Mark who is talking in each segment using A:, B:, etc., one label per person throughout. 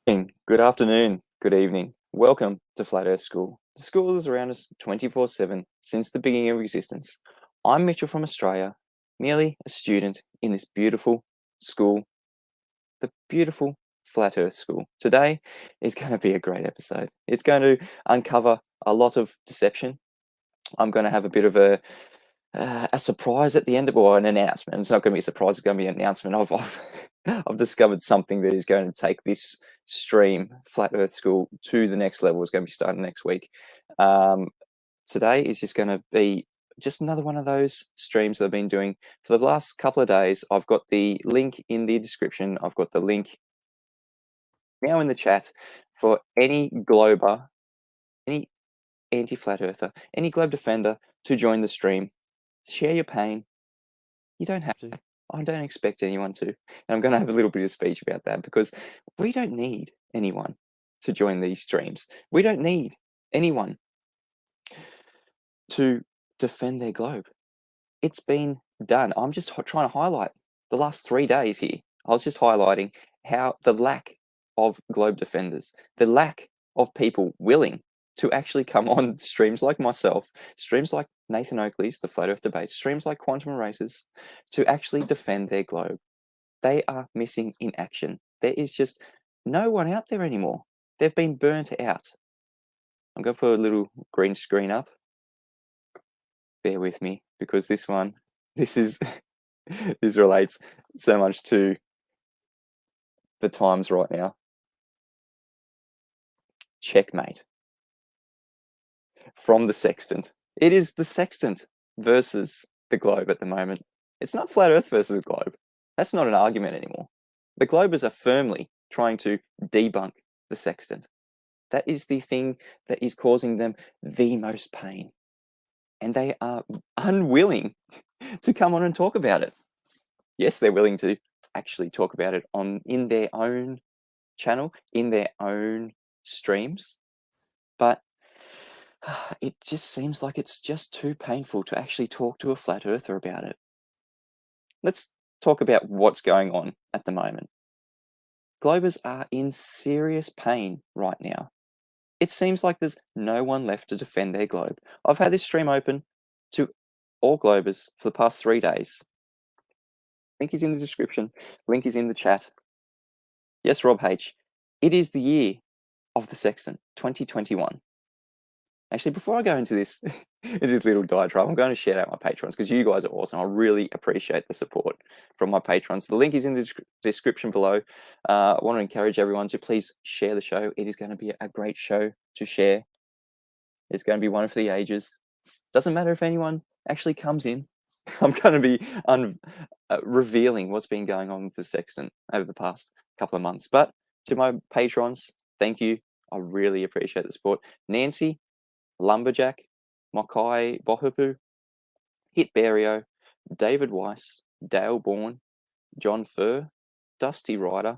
A: Good afternoon, good evening. Welcome to Flat Earth School. The school is around us 24/7 since the beginning of existence. I'm Mitchell from Australia, merely a student in this beautiful school, the beautiful Flat Earth School. Today is going to be a great episode. It's going to uncover a lot of deception. I'm going to have a bit of a surprise at the end of, or an announcement. It's not going to be a surprise. It's going to be an announcement. I've discovered something that is going to take this stream, Flat Earth School, to the next level. It's going to be starting next week. Today is just going to be just another one of those streams that I've been doing for the last couple of days. I've got the link in the description. I've got the link now in the chat for any Glober, any anti-flat earther, any globe defender to join the stream. Share your pain. You don't have to. I don't expect anyone to. And I'm going to have a little bit of speech about that because we don't need anyone to join these streams. We don't need anyone to defend their globe. It's been done. I'm just trying to highlight the last 3 days here. I was just highlighting how the lack of globe defenders, the lack of people willing to actually come on streams like myself, streams like Nathan Oakley's The Flat Earth Debate, streams like Quantum Races, to actually defend their globe. They are missing in action. There is just no one out there anymore. They've been burnt out. I'm going to put a little green screen up. Bear with me, because this is this relates so much to the times right now. Checkmate from the Sextant. It is the Sextant versus the Globe at the moment. It's not Flat Earth versus the Globe. That's not an argument anymore. The Globers are firmly trying to debunk the Sextant. That is the thing that is causing them the most pain. And they are unwilling to come on and talk about it. Yes, they're willing to actually talk about it in their own channel, in their own streams, but it just seems like it's just too painful to actually talk to a flat earther about it. Let's talk about what's going on at the moment. Globers are in serious pain right now. It seems like there's no one left to defend their globe. I've had this stream open to all Globers for the past 3 days. Link is in the description. Link is in the chat. Yes, Rob H. It is the year of the Sextant, 2021. Actually, before I go into this, this little diatribe, I'm going to shout out my patrons because you guys are awesome. I really appreciate the support from my patrons. The link is in the description below. I want to encourage everyone to please share the show. It is going to be a great show to share. It's going to be one for the ages. Doesn't matter if anyone actually comes in. I'm going to be revealing what's been going on with the Sextant over the past couple of months. But to my patrons, thank you. I really appreciate the support. Nancy, Lumberjack, Mokai Bohupu, Hit Barrio, David Weiss, Dale Bourne, John Furr, Dusty Ryder,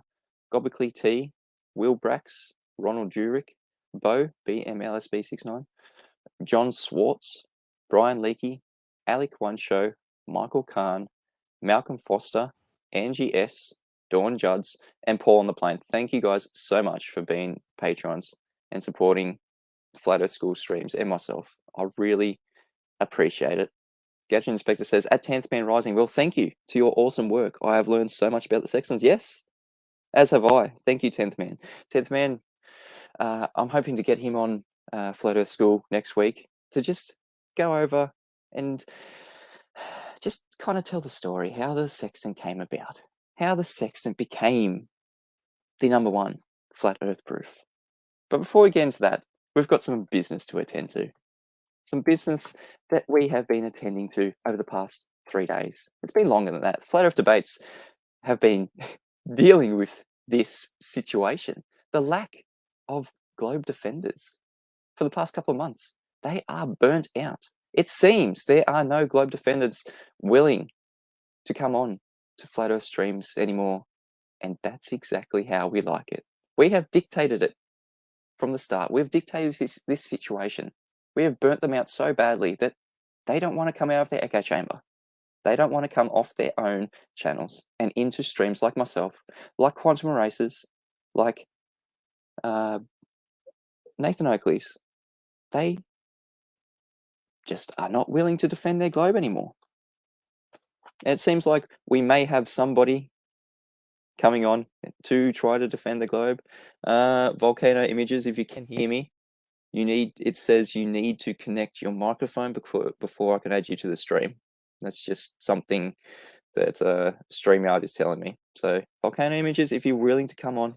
A: Gobickley T, Will Brax, Ronald Jurek, Bo BMLSB69, John Swartz, Brian Leakey, Alec One Show, Michael Kahn, Malcolm Foster, Angie S, Dawn Judds, and Paul on the Plane. Thank you guys so much for being patrons and supporting Flat Earth School streams and myself. I really appreciate it. Gadget Inspector says, at 10th Man Rising, well, thank you to your awesome work. I have learned so much about the Sextants. Yes, as have I. Thank you, 10th Man. 10th Man, I'm hoping to get him on Flat Earth School next week to just go over and just kind of tell the story, how the Sextant came about, how the Sextant became the #1 Flat Earth proof. But before we get into that, we've got some business to attend to. Some business that we have been attending to over the past 3 days. It's been longer than that. Flat Earth Debates have been dealing with this situation, the lack of globe defenders for the past couple of months. They are burnt out. It seems there are no globe defenders willing to come on to Flat Earth streams anymore, and that's exactly how we like it. We have dictated it from the start. We've dictated this situation. We have burnt them out so badly that they don't want to come out of their echo chamber. They don't want to come off their own channels and into streams like myself, like Quantum Races, like Nathan Oakley's, they just are not willing to defend their globe anymore. It seems like we may have somebody coming on to try to defend the globe. Volcano Images, if you can hear me, it says you need to connect your microphone before I can add you to the stream. That's just something that StreamYard is telling me. So Volcano Images, if you're willing to come on,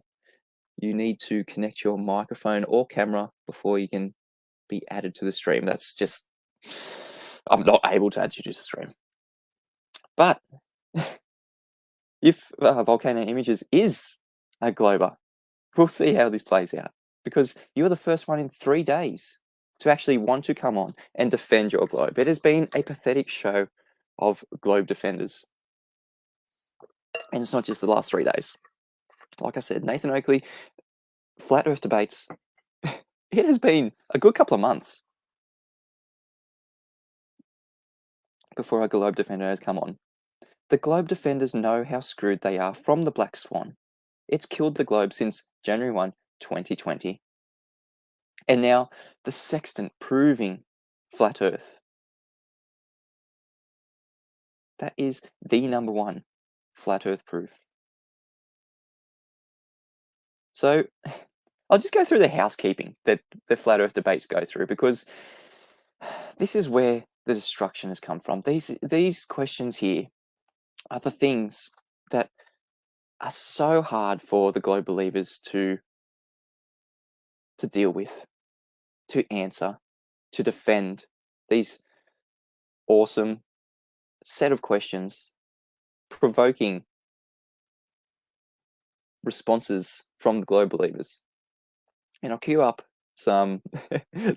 A: you need to connect your microphone or camera before you can be added to the stream. That's just, I'm not able to add you to the stream. But if Volcano Images is a glober, we'll see how this plays out, because you're the first one in 3 days to actually want to come on and defend your globe. It has been a pathetic show of globe defenders. And it's not just the last 3 days. Like I said, Nathan Oakley, Flat Earth Debates, it has been a good couple of months before a globe defender has come on. The globe defenders know how screwed they are from the Black Swan. It's killed the globe since January 1, 2020. And now the Sextant proving flat Earth. That is the #1 flat Earth proof. So I'll just go through the housekeeping that the flat Earth debates go through, because this is where the destruction has come from. These questions here are the things that are so hard for the globe believers to deal with, to answer, to defend these awesome set of questions, provoking responses from the globe believers. And I'll queue up some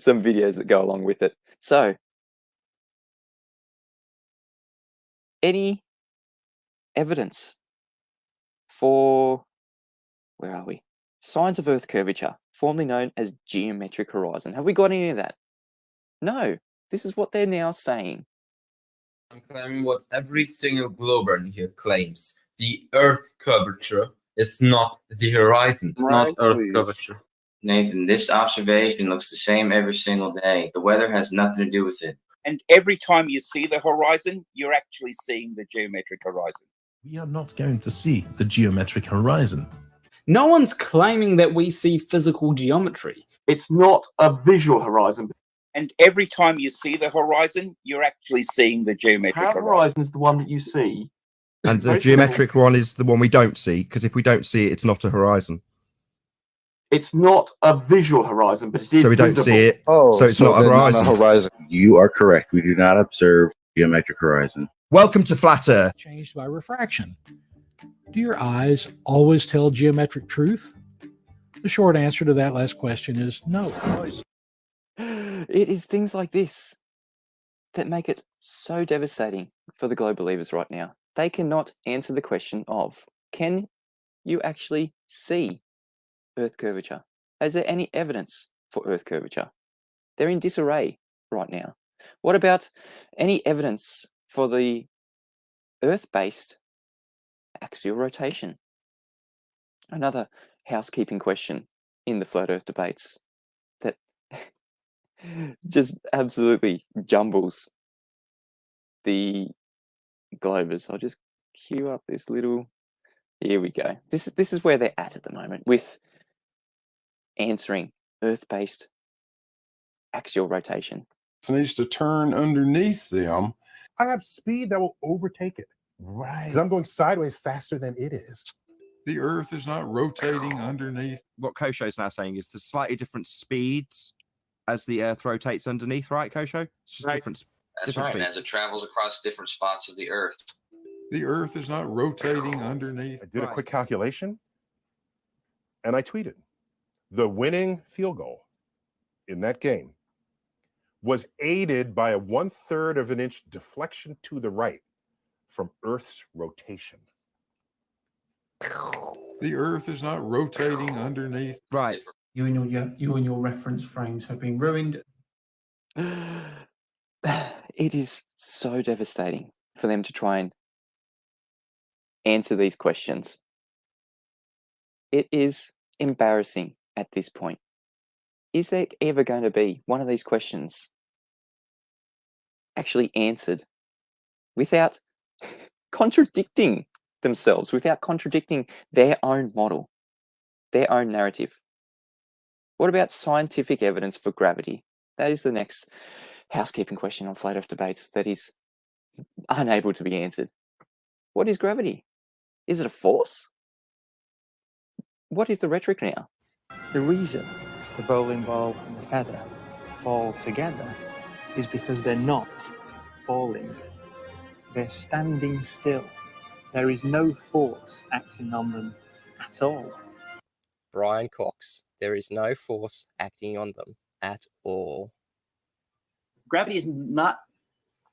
A: some videos that go along with it. So, any evidence for, where are we? Signs of Earth curvature, formerly known as geometric horizon. Have we got any of that? No. This is what they're now saying.
B: I'm claiming what every single glober in here claims. The Earth curvature is not the horizon. It's not Earth curvature.
C: Nathan, this observation looks the same every single day. The weather has nothing to do with it.
D: And every time you see the horizon, you're actually seeing the geometric horizon.
E: We are not going to see the geometric horizon.
F: No one's claiming that we see physical geometry.
G: It's not a visual horizon.
D: And every time you see the horizon, you're actually seeing the geometric
G: Our
D: horizon.
G: horizon is the one that you see.
H: And the geometric one is the one we don't see, because if we don't see it, it's not a horizon.
G: It's not a visual horizon, but it is
H: So we don't
G: visible.
H: see it, so it's not a horizon.
I: You are correct. We do not observe geometric horizon.
H: Welcome to Flat Earth.
J: Changed by refraction. Do your eyes always tell geometric truth? The short answer to that last question is no.
A: It is things like this that make it so devastating for the globe believers right now. They cannot answer the question of, can you actually see Earth curvature? Is there any evidence for Earth curvature? They're in disarray right now. What about any evidence for the Earth-based axial rotation? Another housekeeping question in the flat Earth debates that just absolutely jumbles the globers. I'll just queue up this little. Here we go. This is where they're at the moment with answering Earth-based axial rotation.
K: It needs to turn underneath them.
L: I have speed that will overtake it.
E: Right.
L: Because I'm going sideways faster than it is.
K: The Earth is not rotating underneath.
H: What Kosho is now saying is there's slightly different speeds as the Earth rotates underneath, right, Kosho? It's just different.
C: That's right, and as it travels across different spots of the Earth.
K: The Earth is not rotating underneath.
L: I did a quick calculation, and I tweeted. The winning field goal in that game was aided by a 1/3 of an inch deflection to the right from Earth's rotation.
K: The Earth is not rotating underneath.
H: Right.
M: You and your reference frames have been ruined.
A: It is so devastating for them to try and answer these questions. It is embarrassing at this point? Is there ever going to be one of these questions actually answered without contradicting themselves, without contradicting their own model, their own narrative? What about scientific evidence for gravity? That is the next housekeeping question on Flat Earth Debates that is unable to be answered. What is gravity? Is it a force? What is the rhetoric now?
N: The reason the bowling ball and the feather fall together is because they're not falling. They're standing still. There is no force acting on them at all.
O: Brian Cox, there is no force acting on them at all.
P: Gravity is not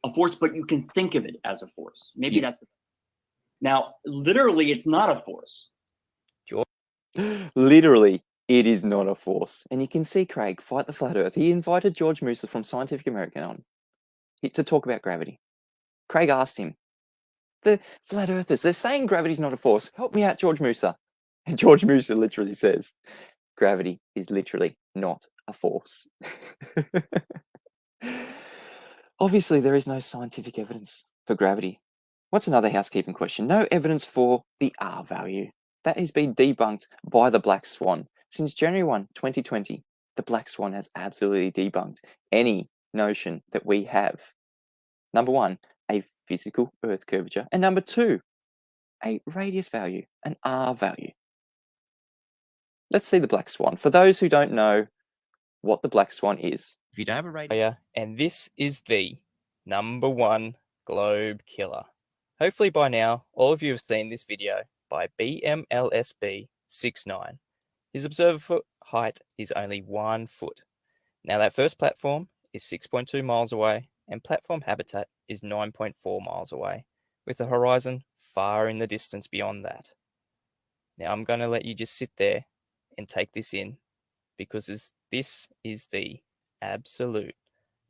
P: a force, but you can think of it as a force. Maybe
A: Yeah.
P: that's now, literally, it's not a force.
A: Literally, it is not a force. And you can see Craig fight the flat earth. He invited George Musa from Scientific American on to talk about gravity. Craig asked him, the flat earthers, they're saying gravity's not a force. Help me out, George Musa. And George Musa literally says, gravity is literally not a force. Obviously, there is no scientific evidence for gravity. What's another housekeeping question? No evidence for the R value. That has been debunked by the Black Swan. Since January 1, 2020, the Black Swan has absolutely debunked any notion that we have. Number one, a physical Earth curvature. And number two, a radius value, an R value. Let's see the Black Swan. For those who don't know what the Black Swan is.
O: If you don't have a radio, and this is the #1 globe killer. Hopefully by now, all of you have seen this video by BMLSB69. His observer foot height is only 1 foot. Now that first platform is 6.2 miles away, and platform habitat is 9.4 miles away, with the horizon far in the distance beyond that. Now I'm going to let you just sit there and take this in, because this is the absolute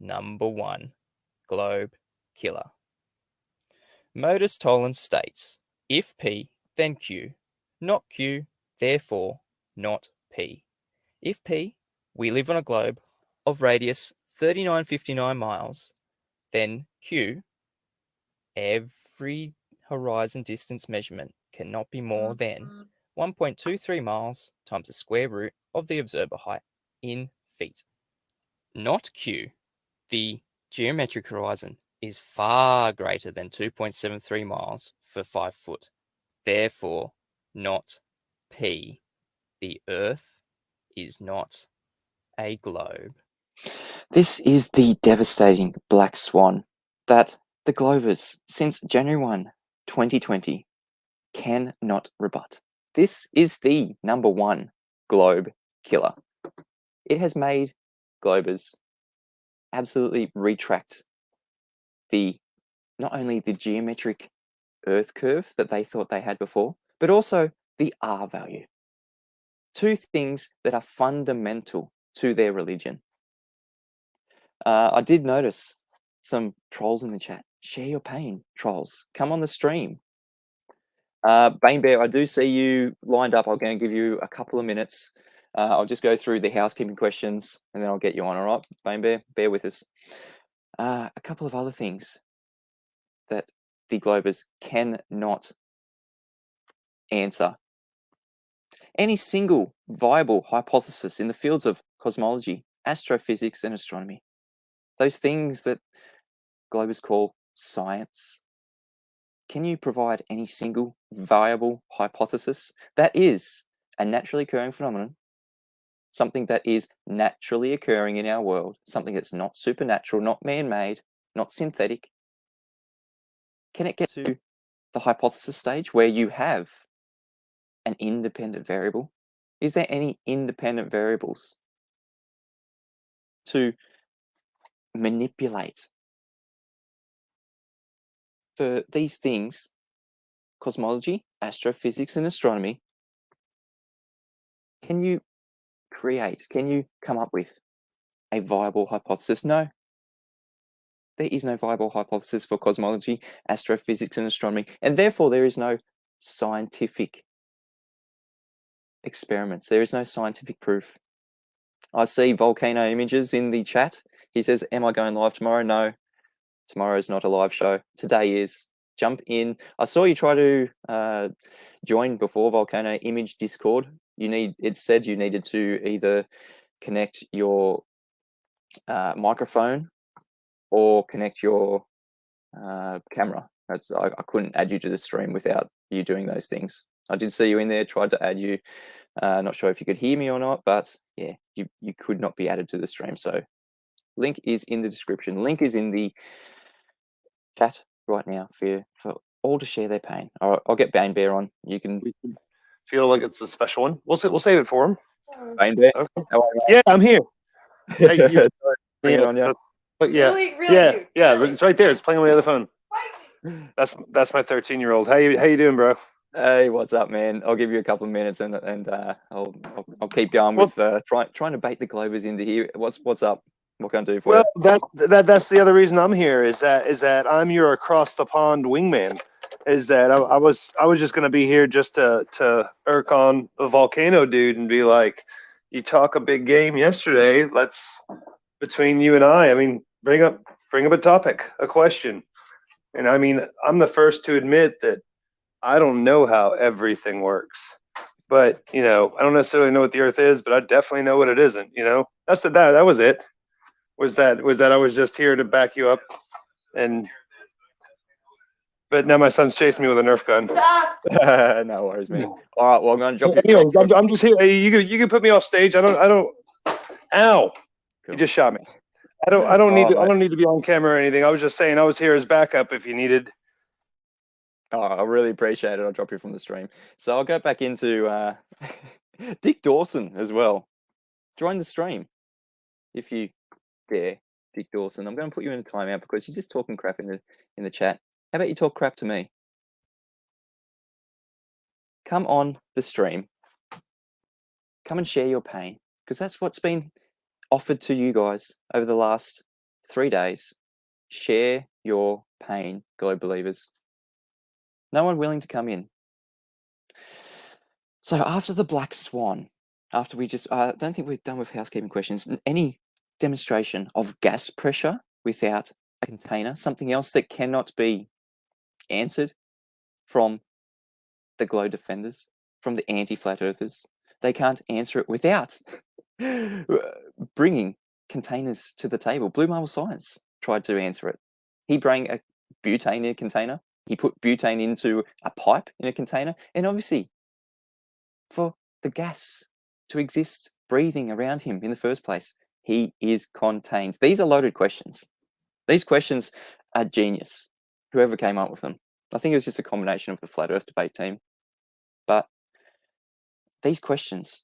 O: #1 globe killer. Modus tollens states, if P, then Q, not Q, therefore not P. If P, we live on a globe of radius 3959 miles, then Q, every horizon distance measurement cannot be more than 1.23 miles times the square root of the observer height in feet. Not Q, the geometric horizon is far greater than 2.73 miles for 5 foot. Therefore, not P. The Earth is not a globe.
A: This is the devastating Black Swan that the Globers, since January 1, 2020, cannot rebut. This is the #1 globe killer. It has made Globers absolutely retract not only the geometric Earth curve that they thought they had before, but also the R value. Two things that are fundamental to their religion. I did notice some trolls in the chat. Share your pain, trolls. Come on the stream. Bane Bear, I do see you lined up. I'm going to give you a couple of minutes. I'll just go through the housekeeping questions and then I'll get you on, all right? Bane Bear, bear with us. A couple of other things that the Globers cannot answer. Any single viable hypothesis in the fields of cosmology, astrophysics, and astronomy. Those things that Globers call science. Can you provide any single viable hypothesis that is a naturally occurring phenomenon, something that is naturally occurring in our world, something that's not supernatural, not man-made, not synthetic? Can it get to the hypothesis stage where you have an independent variable? Is there any independent variables to manipulate? For these things, cosmology, astrophysics, and astronomy, can you come up with a viable hypothesis? No. There is no viable hypothesis for cosmology, astrophysics, and astronomy, and therefore there is no scientific experiments. There is no scientific proof. I see volcano images in the chat. He says, am I going live tomorrow? No, tomorrow is not a live show. Today is. Jump in. I saw you try to join before Volcano Image Discord. It said you needed to either connect your microphone or connect your camera. I couldn't add you to the stream without you doing those things. I did see you in there, tried to add you. Not sure if you could hear me or not, but yeah, you could not be added to the stream. So link is in the description. Link is in the chat right now for all to share their pain. All right, I'll get Bane Bear on. You can
Q: feel like it's a special one. We'll save it for him.
A: Bane Bear.
Q: Okay. Yeah, I'm here. Hey,
A: Bring it on, yeah.
Q: But yeah, yeah, it's right there. It's playing on my other phone. That's my 13-year-old. How you doing, bro?
A: Hey, what's up, man? I'll give you a couple of minutes and I'll keep going with trying to bait the Globers into here. What's up? What can I do for you?
Q: Well, that's the other reason I'm here is that I'm your across the pond wingman. Is that I was just gonna be here just to irk on a volcano dude and be like, you talk a big game yesterday. Let's between you and I mean, bring up a topic, a question. And I mean, I'm the first to admit that I don't know how everything works. But I don't necessarily know what the Earth is, but I definitely know what it isn't. That was it. Was that I was just here to back you up, but now my son's chasing me with a Nerf gun.
A: No worries, man. All right, well I'm gonna drop you.
Q: Anyways, I'm just here. Hey, you can put me off stage. I don't. Ow! Cool. You just shot me. I don't need to be on camera or anything. I was just saying I was here as backup if you needed.
A: Oh, I really appreciate it. I'll drop you from the stream. So I'll go back into Dick Dawson as well. Join the stream if you dare, Dick Dawson. I'm going to put you in a timeout because you're just talking crap in the chat. How about you talk crap to me? Come on the stream. Come and share your pain because that's what's been offered to you guys over the last 3 days. Share your pain, Globe Believers. No one willing to come in. So after the Black Swan, after we just, I don't think we're done with housekeeping questions. Any demonstration of gas pressure without a container, something else that cannot be answered from the Globe defenders, from the anti-flat earthers. They can't answer it without bringing containers to the table. Blue Marble Science tried to answer it. He brought a butane in a container. He put butane into a pipe in a container. And obviously, for the gas to exist breathing around him in the first place, he is contained. These are loaded questions. These questions are genius, whoever came up with them. I think it was just a combination of the Flat Earth debate team. But these questions,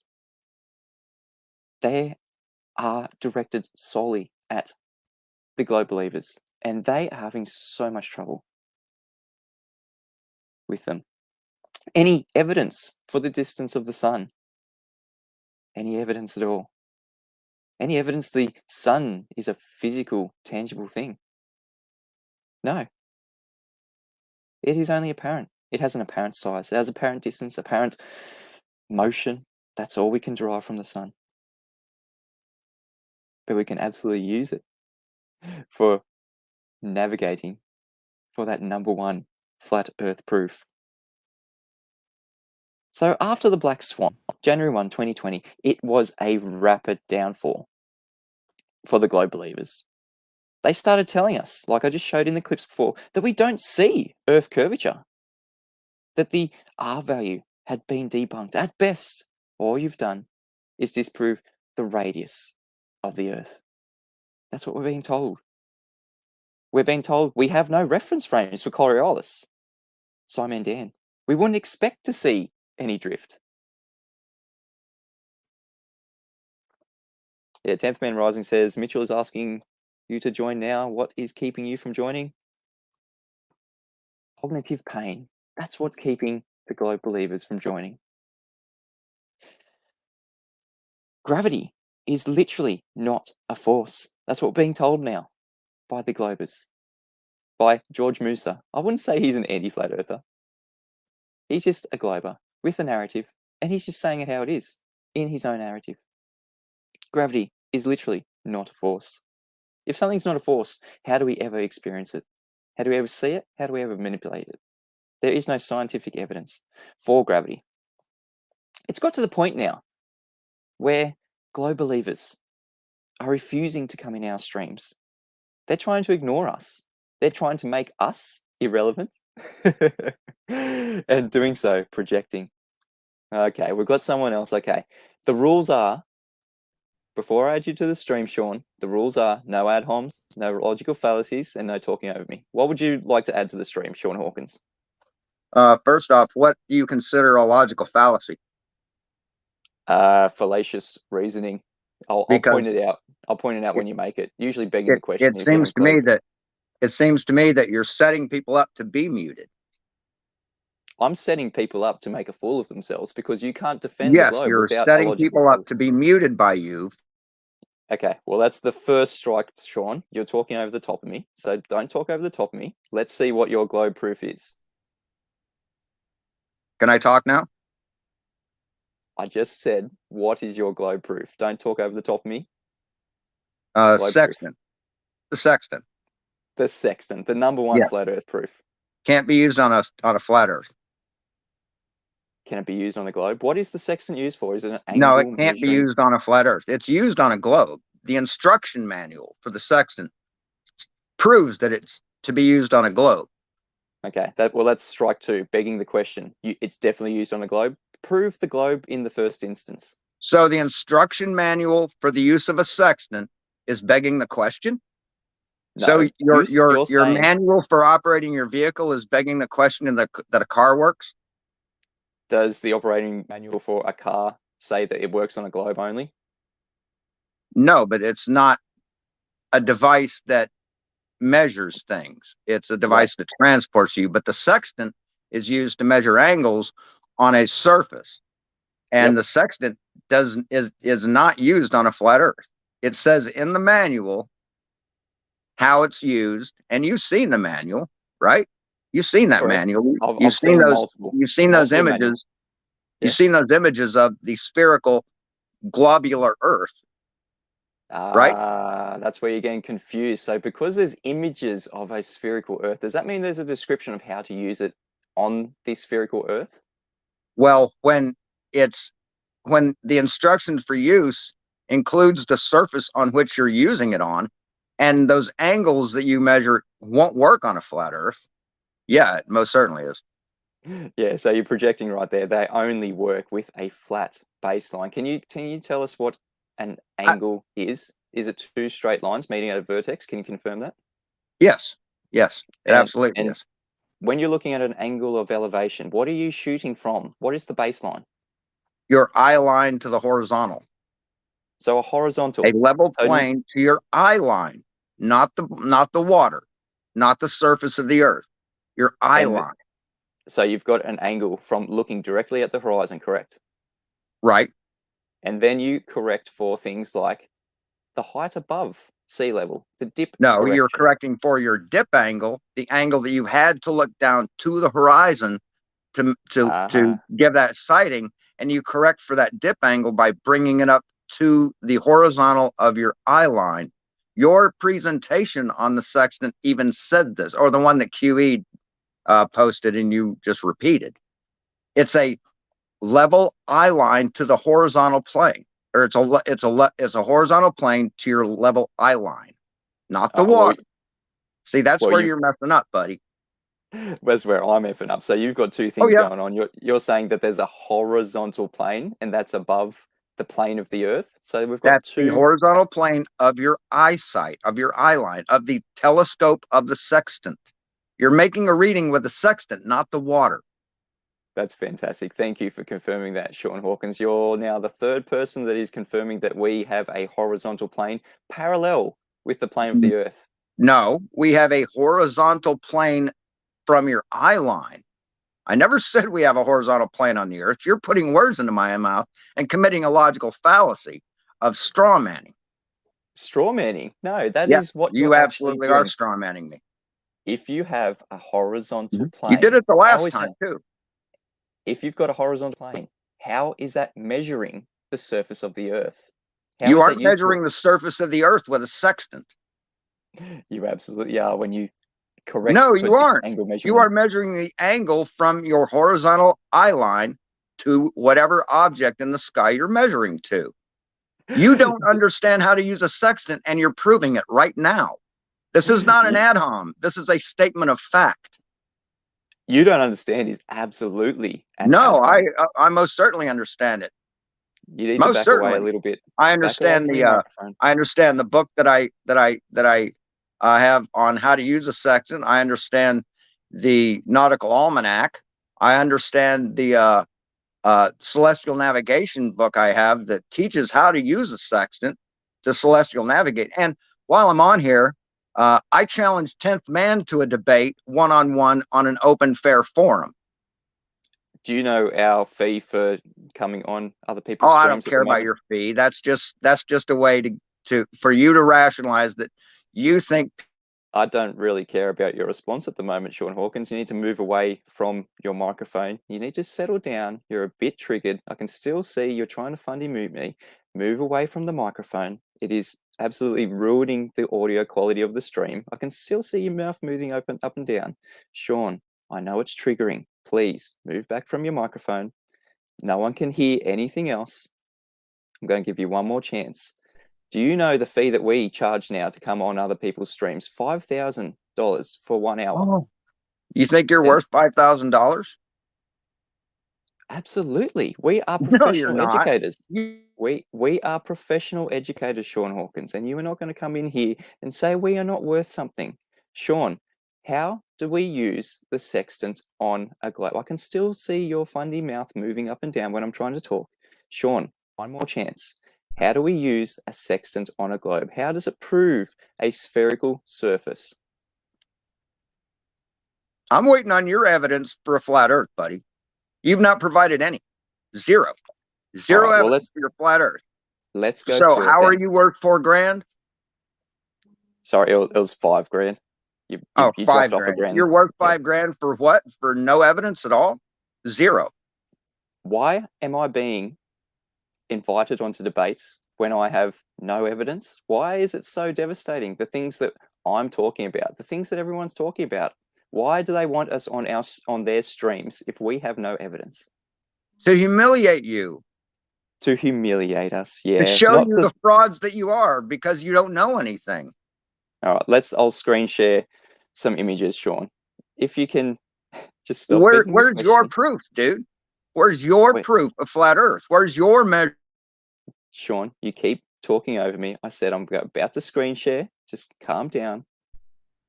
A: they are directed solely at the Globe Believers. And they are having so much trouble with them. Any evidence for the distance of the sun? Any evidence at all? Any evidence the sun is a physical, tangible thing? No. It is only apparent. It has an apparent size. It has apparent distance, apparent motion. That's all we can derive from the sun. But we can absolutely use it for navigating for that #1 flat Earth proof. So after the Black Swan, January 1, 2020, it was a rapid downfall for the Globe Believers. They started telling us, like I just showed in the clips before, that we don't see Earth curvature, that the R value had been debunked. At best, all you've done is disprove the radius of the Earth. That's what we're being told. We're being told we have no reference frames for Coriolis. Simon Dan. We wouldn't expect to see any drift. Yeah, 10th Man Rising says, Mitchell is asking you to join now. What is keeping you from joining? Cognitive pain. That's what's keeping the Globe Believers from joining. Gravity is literally not a force. That's what we're being told now by the Globers. By George Musa. I wouldn't say he's an anti-flat earther. He's just a Glober with a narrative And he's just saying it how it is in his own narrative. Gravity is literally not a force. If something's not a force, how do we ever experience it? How do we ever see it? How do we ever manipulate it? There is no scientific evidence for gravity. It's got to the point now where globe believers are refusing to come in our streams. They're trying to ignore us. They're trying to make us irrelevant. And doing so, projecting. Okay, we've got someone else. Okay. The rules are, before I add you to the stream, Sean, the rules are no ad homs, no logical fallacies, and no talking over me. What would you like to add to the stream, Sean Hawkins?
R: First off, what do you consider a logical fallacy?
A: Fallacious reasoning. I'll point it out. I'll point it out when you make it. Usually begging the question.
R: It seems to me that you're setting people up to be muted.
A: I'm setting people up to make a fool of themselves because you can't defend the globe
R: Yes, you're
A: without
R: setting
A: logical
R: people up to be muted by you.
A: Okay, well, that's the first strike, Sean. You're talking over the top of me, so don't talk over the top of me. Let's see what your globe proof is.
R: Can I talk now?
A: I just said, what is your globe proof? Don't talk over the top of me. Globe
R: Sextant.
A: proof.
R: The sextant.
A: The sextant, the number one flat Earth proof.
R: Can't be used on a flat Earth.
A: Can it be used on a globe? What is the sextant used for? Is it an angle?
R: No, it can't be used on a flat Earth. It's used on a globe. The instruction manual for the sextant proves that it's to be used on a globe.
A: Okay, that's strike two, begging the question. It's definitely used on a globe. Prove the globe in the first instance.
R: So the instruction manual for the use of a sextant is begging the question?
A: No,
R: so your
A: saying,
R: manual for operating your vehicle is begging the question that a car works?
A: Does the operating manual for a car say that it works on a globe only?
R: No, but it's not a device that measures things. It's a device that transports you. But the sextant is used to measure angles on a surface. And the sextant is not used on a flat Earth. It says in the manual how it's used, and you've seen the manual, right? You've seen that manual. You've seen those images. You've seen those images of the spherical globular Earth. Right?
A: That's where you're getting confused. So because there's images of a spherical Earth, does that mean there's a description of how to use it on the spherical Earth?
R: Well, when the instructions for use includes the surface on which you're using it on, and those angles that you measure won't work on a flat Earth. Yeah, it most certainly is.
A: Yeah, so you're projecting right there. They only work with a flat baseline. Can you tell us what an angle is? Is it two straight lines meeting at a vertex? Can you confirm that?
R: Yes. Yes, it absolutely is.
A: When you're looking at an angle of elevation, what are you shooting from? What is the baseline?
R: Your eye line to the horizontal.
A: So a horizontal.
R: A level plane to your eye line, not the water, not the surface of the Earth. Your eye line.
A: So you've got an angle from looking directly at the horizon, correct?
R: Right.
A: And then you correct for things like the height above sea level, the dip.
R: No,
A: correction.
R: You're correcting for your dip angle, the angle that you had to look down to the horizon to give that sighting, and you correct for that dip angle by bringing it up to the horizontal of your eye line. Your presentation on the sextant even said this, or the one that QE posted and you just repeated. It's a level eye line to the horizontal plane, or it's a horizontal plane to your level eye line, not the water. See, that's where you're messing up, buddy.
A: That's where I'm effing up. So you've got two things going on. You're saying that there's a horizontal plane, and that's above the plane of the Earth. So we've got
R: the horizontal plane of your eyesight, of your eye line, of the telescope of the sextant. You're making a reading with the sextant, not the water.
A: That's fantastic. Thank you for confirming that, Sean Hawkins. You're now the third person that is confirming that we have a horizontal plane parallel with the plane of the Earth.
R: No, we have a horizontal plane from your eye line. I never said we have a horizontal plane on the Earth. You're putting words into my mouth and committing a logical fallacy of straw manning.
A: Straw manning? No, that is what
R: you absolutely are straw manning me.
A: If you have a horizontal plane,
R: you did it the last time too.
A: If you've got a horizontal plane, How is that measuring the surface of the Earth? How
R: You
A: is
R: aren't
A: that useful?
R: measuring the surface of the Earth with a sextant.
A: You absolutely are when you correct
R: No,
A: for
R: you
A: dip
R: aren't.
A: angle
R: You
A: measurement.
R: are measuring the angle from your horizontal eye line to whatever object in the sky you're measuring to. You don't understand how to use a sextant, and you're proving it right now. This is not an ad hom. This is a statement of fact.
A: You don't understand is absolutely an
R: No,
A: ad hom.
R: I most certainly understand it.
A: You need to
R: Most
A: back away a
R: certainly.
A: little bit.
R: I
A: Back away
R: understand
A: from your microphone.
R: I understand the book that I have on how to use a sextant. I understand the nautical almanac. I understand the celestial navigation book I have that teaches how to use a sextant to celestial navigate. And while I'm on here, I challenged 10th Man to a debate one-on-one on an open, fair forum.
A: Do you know our fee for coming on other people's
R: Oh, I
A: streams
R: don't
A: at
R: care
A: the
R: about
A: moment?
R: your fee. That's just a way to for you to rationalize that you think.
A: I don't really care about your response at the moment, Sean Hawkins. You need to move away from your microphone. You need to settle down. You're a bit triggered. I can still see you're trying to funny mute me. Move away from the microphone. It is absolutely ruining the audio quality of the stream. I can still see your mouth moving up and down. Sean, I know it's triggering. Please move back from your microphone. No one can hear anything else. I'm going to give you one more chance. Do you know the fee that we charge now to come on other people's streams? $5,000 for 1 hour.
R: Oh, you think you're worth $5,000?
A: Absolutely. We are
R: No, you're
A: professional
R: not.
A: educators. We are professional educators, Sean Hawkins, and you are not going to come in here and say we are not worth something. Sean, how do we use the sextant on a globe? I can still see your funny mouth moving up and down when I'm trying to talk. Sean, one more chance. How do we use a sextant on a globe? How does it prove a spherical surface?
R: I'm waiting on your evidence for a flat Earth, buddy. You've not provided any. Zero. Zero
A: Well,
R: evidence for your flat Earth.
A: Let's go
R: So
A: through it
R: how are
A: then.
R: you worth $4,000?
A: Sorry, it was $5,000. You
R: Oh,
A: dropped off a
R: $5,000.
A: grand.
R: You're worth $5,000 for what? For no evidence at all? Zero.
A: Why am I being invited onto debates when I have no evidence? Why is it so devastating? The things that I'm talking about, the things that everyone's talking about. Why do they want us on their streams if we have no evidence?
R: To humiliate you.
A: To humiliate us,
R: To
A: yeah.
R: show
A: Not
R: you
A: to...
R: the frauds that you are because you don't know anything.
A: All right, I'll screen share some images, Sean. If you can just stop begging the
R: Where's your
A: question.
R: proof, dude? Where's your proof of flat Earth? Where's your measure?
A: Sean, you keep talking over me. I said I'm about to screen share. Just calm down.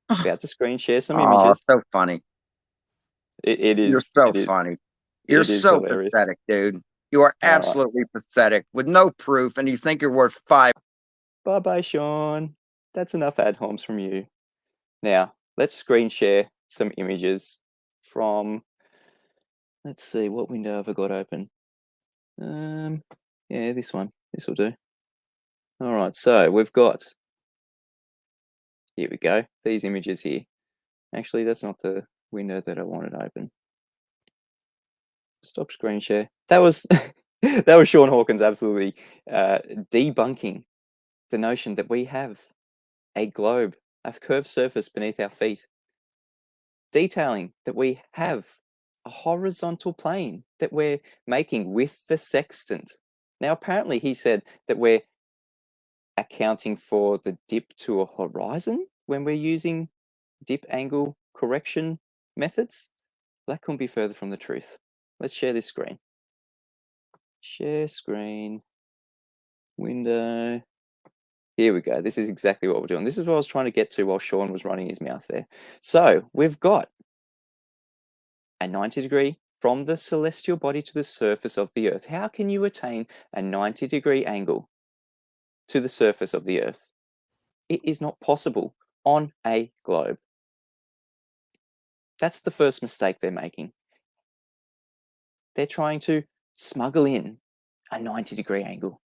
A: About to screen share some
R: Oh,
A: images.
R: so funny.
A: It is.
R: You're so
A: it is.
R: funny. You're
A: It is
R: so
A: hilarious.
R: pathetic, dude. You are
A: All right.
R: absolutely pathetic with no proof, and you think you're worth $5.
A: Bye-bye, Sean. That's enough ad homs from you. Now, let's screen share some images from, let's see, what window have I got open? Yeah, this one. This will do. All right, so we've got, here we go, these images here. Actually, that's not the window that I wanted open. Stop screen share. That was that was Sean Hawkins absolutely debunking the notion that we have a globe, a curved surface beneath our feet, detailing that we have a horizontal plane that we're making with the sextant. Now, apparently, he said that we're accounting for the dip to a horizon when we're using dip angle correction methods. That couldn't be further from the truth. Let's share this screen. Share screen. Window. Here we go. This is exactly what we're doing. This is what I was trying to get to while Sean was running his mouth there. So we've got a 90-degree from the celestial body to the surface of the Earth. How can you attain a 90-degree angle to the surface of the Earth? It is not possible on a globe. That's the first mistake they're making. They're trying to smuggle in a 90-degree angle.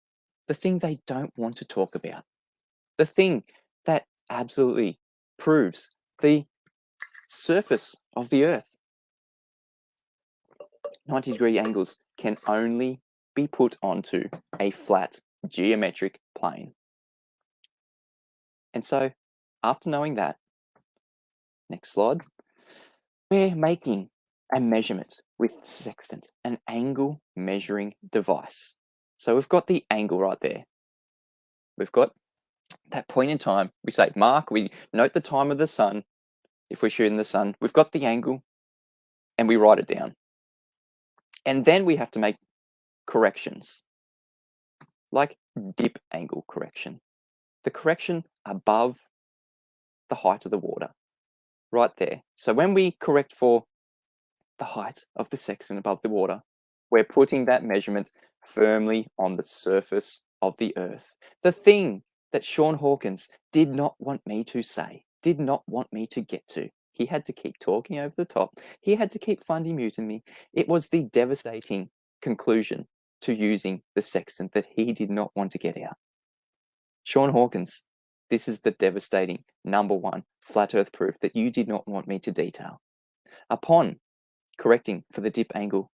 A: The thing they don't want to talk about. The thing that absolutely proves the surface of the Earth. 90-degree angles can only be put onto a flat geometric plane. And so, after knowing that, next slide, we're making a measurement with the sextant, an angle measuring device. So we've got the angle right there. We've got that point in time. We say mark, we note the time of the sun. If we're shooting the sun, we've got the angle and we write it down. And then we have to make corrections, like dip angle correction. The correction above the height of the water, right there. So when we correct for the height of the sextant above the water, we're putting that measurement firmly on the surface of the earth. The thing that Sean Hawkins did not want me to say, did not want me to get to. He had to keep talking over the top. He had to keep fundy muting me. It was the devastating conclusion to using the sextant that he did not want to get out. Sean Hawkins, this is the devastating #1 flat earth proof that you did not want me to detail. Upon correcting for the dip angle,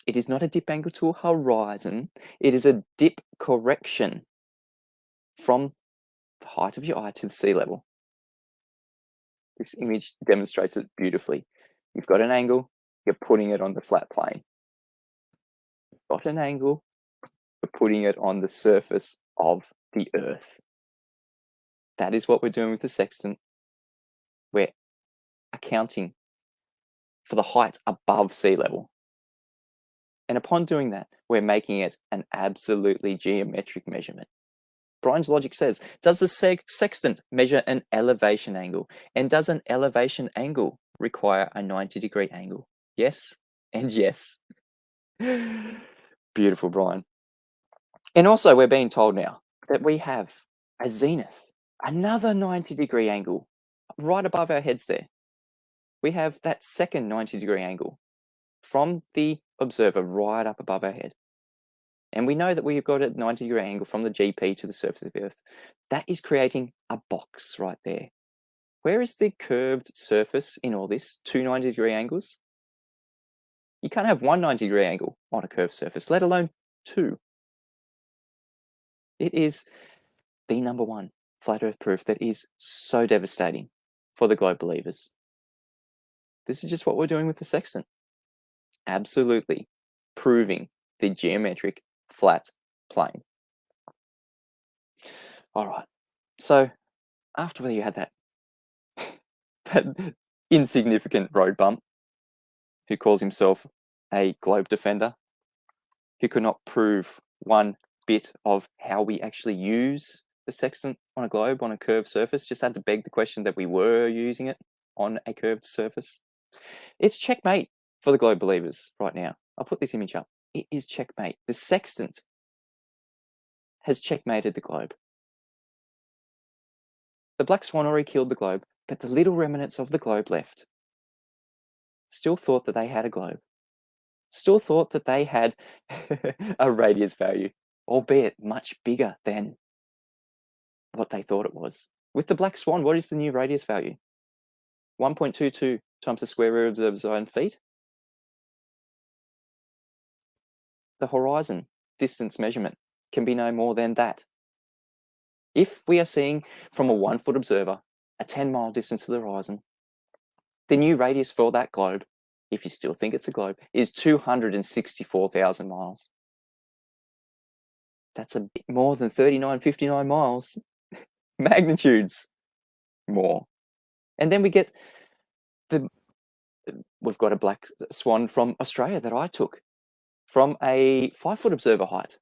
A: it is not a dip angle to a horizon, it is a dip correction from the height of your eye to the sea level. This image demonstrates it beautifully. You've got an angle, you're putting it on the flat plane. You've got an angle, you're putting it on the surface of the earth. That is what we're doing with the sextant. We're accounting for the height above sea level. And upon doing that, we're making it an absolutely geometric measurement. Brian's logic says, does the sextant measure an elevation angle? And does an elevation angle require a 90-degree angle? Yes, and yes. Beautiful, Brian. And also, we're being told now that we have a zenith, another 90-degree angle right above our heads there. We have that second 90-degree angle from the observer right up above our head. And we know that we've got a 90-degree angle from the GP to the surface of the Earth. That is creating a box right there. Where is the curved surface in all this? 2 90-degree angles? You can't have one 90-degree angle on a curved surface, let alone 2. It is the #1 flat Earth proof that is so devastating for the globe believers. This is just what we're doing with the sextant. Absolutely proving the geometric flat plane. All right. So after you had that, that insignificant road bump, who calls himself a globe defender, who could not prove one bit of how we actually use the sextant on a globe on a curved surface, just had to beg the question that we were using it on a curved surface. It's checkmate for the globe believers right now. I'll put this image up. It is checkmate. The sextant has checkmated the globe. The black swan already killed the globe, but the little remnants of the globe left still thought that they had a globe. Still thought that they had a radius value, albeit much bigger than what they thought it was. With the black swan, what is the new radius value? 1.22 times the square root of the observed feet. The horizon distance measurement can be no more than that. If we are seeing from a 1-foot observer a 10-mile distance to the horizon, the new radius for that globe, if you still think it's a globe, is 264,000 miles. That's a bit more than 3959 miles. Magnitudes more. And then we get we've got a black swan from Australia that I took from a 5-foot observer height,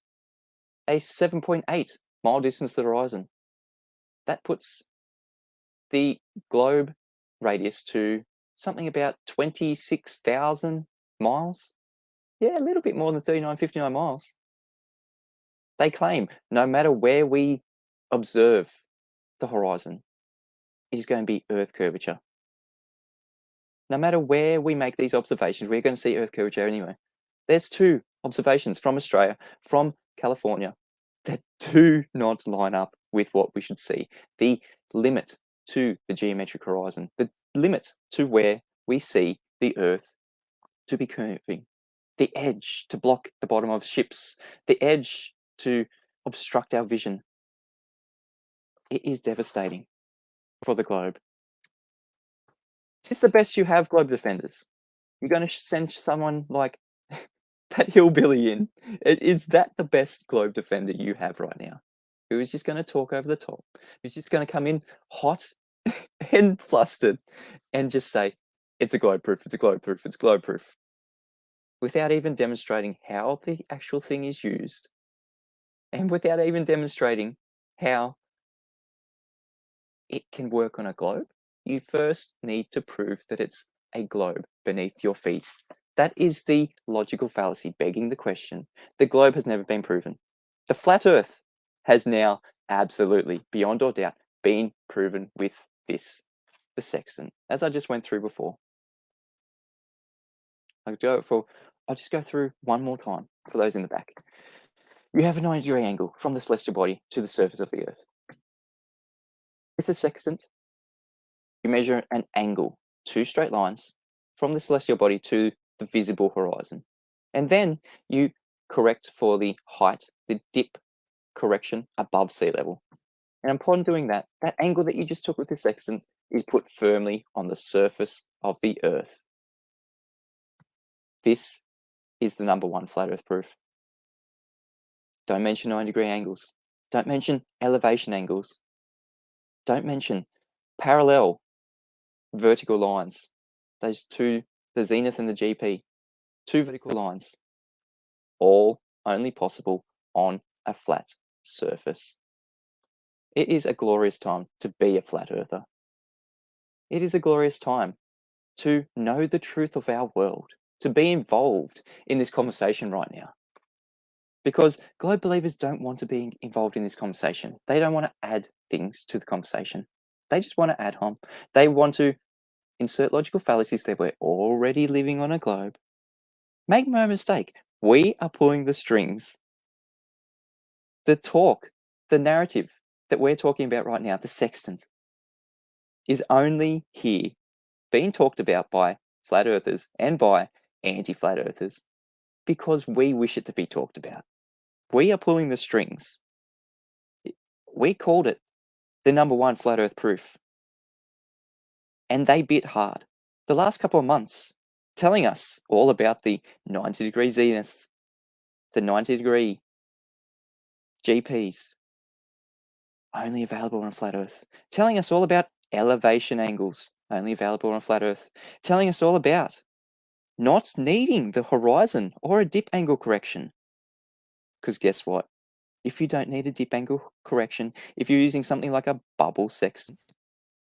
A: a 7.8 mile distance to the horizon. That puts the globe radius to something about 26,000 miles. Yeah, a little bit more than 3959 miles. They claim no matter where we observe the horizon, it is going to be Earth curvature. No matter where we make these observations, we're going to see Earth curvature anyway. There's 2 observations from Australia, from California, that do not line up with what we should see. The limit to the geometric horizon, the limit to where we see the Earth to be curving. the edge to block the bottom of ships, the edge to obstruct our vision. It is devastating for the globe. Is this the best you have, globe defenders? You're going to send someone like that hillbilly in? Is that the best globe defender you have right now? Who is just going to talk over the top? Who's just going to come in hot and flustered and just say, it's a globe proof, it's a globe proof, it's globe proof, without even demonstrating how the actual thing is used, and without even demonstrating how it can work on a globe? You first need to prove that it's a globe beneath your feet. That is the logical fallacy begging the question. The globe has never been proven. The flat earth has now absolutely, beyond all doubt, been proven with this, the sextant, as I just went through before. I'll just go through one more time for those in the back. You have a 90-degree angle from the celestial body to the surface of the earth. With the sextant, you measure an angle, 2 straight lines, from the celestial body to the visible horizon. And then you correct for the height, the dip correction above sea level. And upon doing that, that angle that you just took with the sextant is put firmly on the surface of the earth. This is the #1 flat earth proof. Don't mention 90-degree angles. Don't mention elevation angles. Don't mention parallel vertical lines. Those two, the zenith and the GP, 2 vertical lines, all only possible on a flat surface. It is a glorious time to be a flat earther. It is a glorious time to know the truth of our world, to be involved in this conversation right now. Because globe believers don't want to be involved in this conversation. They don't want to add things to the conversation. They just want to add harm. They want to insert logical fallacies that we're already living on a globe. Make no mistake, we are pulling the strings. The talk, the narrative that we're talking about right now, the sextant, is only here being talked about by flat earthers and by anti-flat earthers because we wish it to be talked about. We are pulling the strings. We called it the #1 flat earth proof. And they bit hard. The last couple of months, telling us all about the 90-degree zeniths, the 90-degree GPs, only available on flat earth. Telling us all about elevation angles, only available on flat earth. Telling us all about not needing the horizon or a dip angle correction. Because guess what? If you don't need a dip angle correction, if you're using something like a bubble sextant,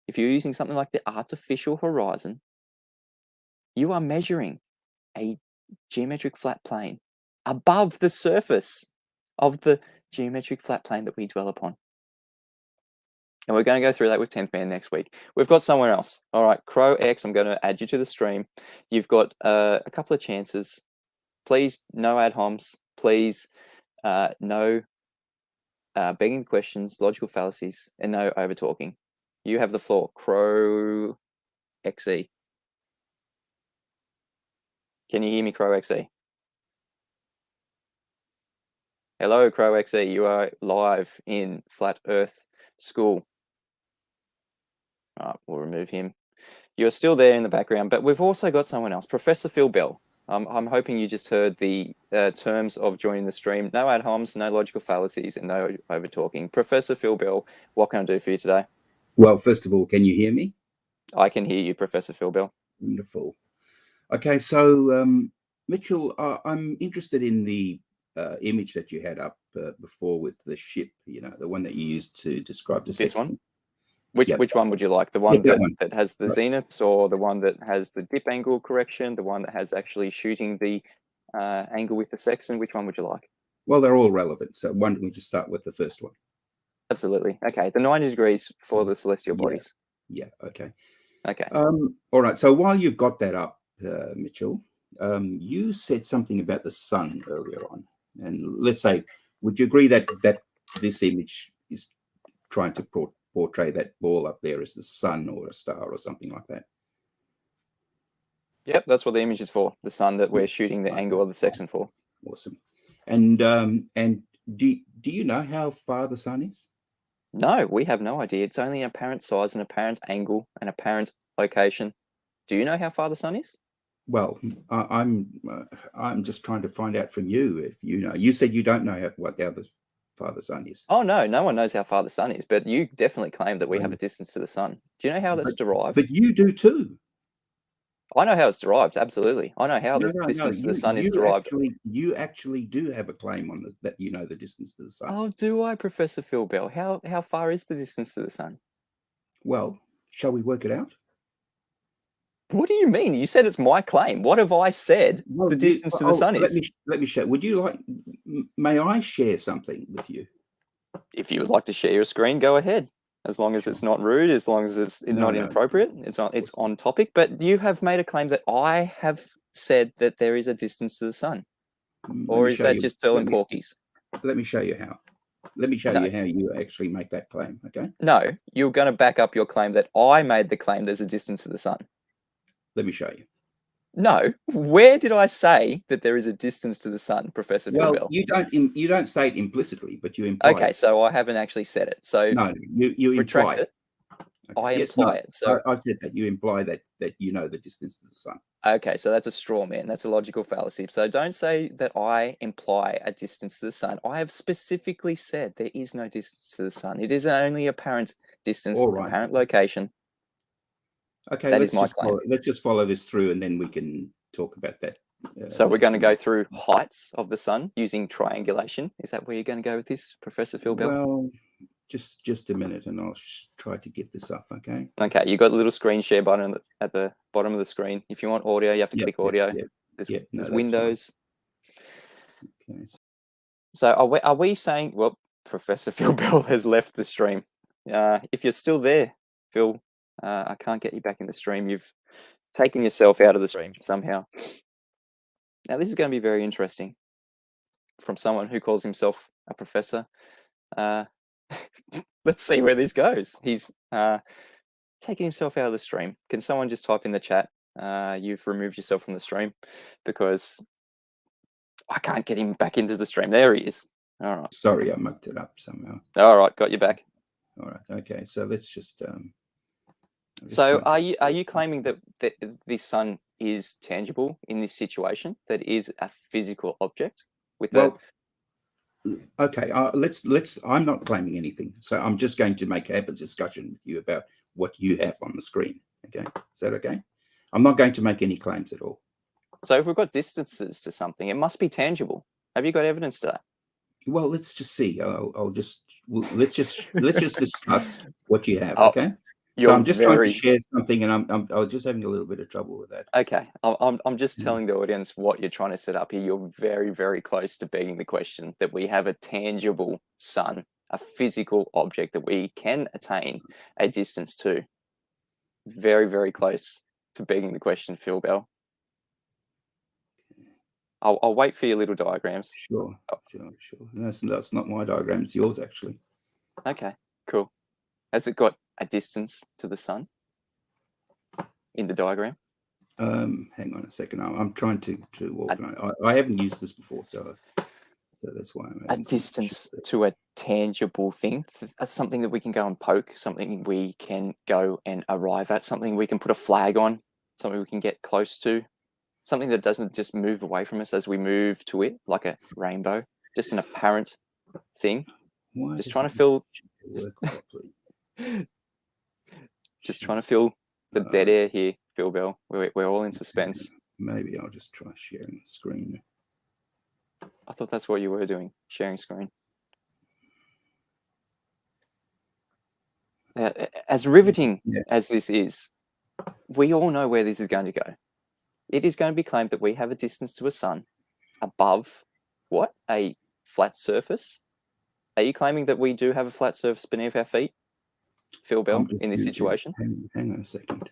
A: if you're using something like the artificial horizon, you are measuring a geometric flat plane above the surface of the geometric flat plane that we dwell upon. And we're going to go through that with 10th Man next week. We've got someone else. All right, Crow X, I'm going to add you to the stream. You've got a couple of chances. Please, no ad homs. Please, no begging questions, logical fallacies, and no over talking. You have the floor, Crow XE. Can you hear me, Crow XE? Hello, Crow XE. You are live in Flat Earth School. All right, we'll remove him. You're still there in the background, but we've also got someone else, Professor Phil Bell. I'm hoping you just heard the terms of joining the stream. No ad homs, no logical fallacies, and no over talking. Professor Phil Bell, what can I do for you today?
I: Well, first of all, can you hear me?
A: I can hear you, Professor Phil Bell.
I: Wonderful. Okay, so Mitchell, I'm interested in the image that you had up before with the ship, you know, the one that you used to describe the
A: This
I: sextant.
A: one? Which one would you like? The one, that has the zeniths, or the one that has the dip angle correction, the one that has actually shooting the angle with the sextant? Which one would you like?
I: Well, they're all relevant. So why don't we just start with the first one?
A: Absolutely. Okay, the 90 degrees for the celestial bodies.
I: Yeah, okay.
A: Okay.
I: All right, so while you've got that up, Mitchell, you said something about the sun earlier on. And let's say, would you agree that this image is trying to portray that ball up there as the sun or a star or something like that?
A: Yep, that's what the image is for. The sun that we're shooting the angle of the sextant for.
I: Awesome. And do you know how far the sun is?
A: No, we have no idea. It's only an apparent size, an apparent angle, an apparent location. Do you know how far the sun is?
I: Well, I'm just trying to find out from you if you know. You said you don't know how far the sun is.
A: Oh no, no one knows how far the sun is, but you definitely claim that we have a distance to the sun. Do you know how that's derived?
I: But you do too.
A: I know how it's derived. Absolutely, I know how the distance to the sun is derived.
I: You actually do have a claim on that. You know the distance to the sun.
A: Oh, do I, Professor Phil Bell? How far is the distance to the sun?
I: Well, shall we work it out?
A: What do you mean? You said it's my claim. What have I said the distance to the sun is?
I: Let me share. Would you like? May I share something with you?
A: If you would like to share your screen, go ahead. As long as it's not rude, as long as it's not inappropriate, it's on topic. But you have made a claim that I have said that there is a distance to the sun, or is that just telling porkies?
I: Let me show you how. Let me show you how you actually make that claim. Okay.
A: No, you're going to back up your claim that I made the claim there's a distance to the sun.
I: Let me show you.
A: No, where did I say that there is a distance to the sun, Professor Phil Bell?
I: You don't say it implicitly, but you imply.
A: Okay, so I haven't actually said it. So
I: no, you imply
A: it.
I: Okay.
A: I imply it. So
I: I said that you imply that you know the distance to the sun.
A: Okay, so that's a straw man. That's a logical fallacy. So don't say that I imply a distance to the sun. I have specifically said there is no distance to the sun. It is only apparent distance, apparent location.
I: Okay,
A: that is my claim.
I: Let's just follow this through, and then we can talk about that.
A: So we're going to go through heights of the sun using triangulation. Is that where you're going to go with this, Professor Phil Bell?
I: Well, just a minute, and I'll try to get this up. Okay.
A: Okay, you got a little screen share button at the bottom of the screen. If you want audio, you have to click audio. There's Windows.
I: Okay.
A: So are we saying? Well, Professor Phil Bell has left the stream. If you're still there, Phil. I can't get you back in the stream. You've taken yourself out of the stream somehow. Now, this is going to be very interesting from someone who calls himself a professor. Let's see where this goes. He's taking himself out of the stream. Can someone just type in the chat, you've removed yourself from the stream? Because I can't get him back into the stream. There he is. All right.
I: Sorry, I mucked it up somehow.
A: All right, got you back.
I: All right. Okay, so let's just...
A: So are you claiming that the sun is tangible in this situation? That is a physical object with
I: okay, let's. I'm not claiming anything, so I'm just going to have a discussion with you about what you have on the screen. Okay, is that okay? I'm not going to make any claims at all.
A: So if we've got distances to something, it must be tangible. Have you got evidence to that?
I: Well, let's just see. Let's just discuss what you have. Okay. So I'm just trying to share something, and I'm just having a little bit of trouble with that.
A: Okay, I'm just telling the audience what you're trying to set up here. You're very, very close to begging the question that we have a tangible sun, a physical object that we can attain a distance to. Very, very close to begging the question, Phil Bell. I'll wait for your little diagrams.
I: Sure. That's not my diagram. It's yours, actually.
A: Okay, cool. Has it got a distance to the sun in the diagram?
I: Hang on a second. I'm trying to organize. I haven't used this before, so that's why I'm
A: a distance to a tangible thing. That's something that we can go and poke, something we can go and arrive at, something we can put a flag on, something we can get close to, something that doesn't just move away from us as we move to it, like a rainbow, just an apparent thing. Just trying to fill just trying to fill the dead air here, Phil Bell. We're all in suspense.
I: Maybe I'll just try sharing the screen.
A: I thought that's what you were doing, sharing screen. As riveting as this is, we all know where this is going to go. It is going to be claimed that we have a distance to a sun above what? A flat surface? Are you claiming that we do have a flat surface beneath our feet, Phil Bell, in this situation?
I: Hang on a second.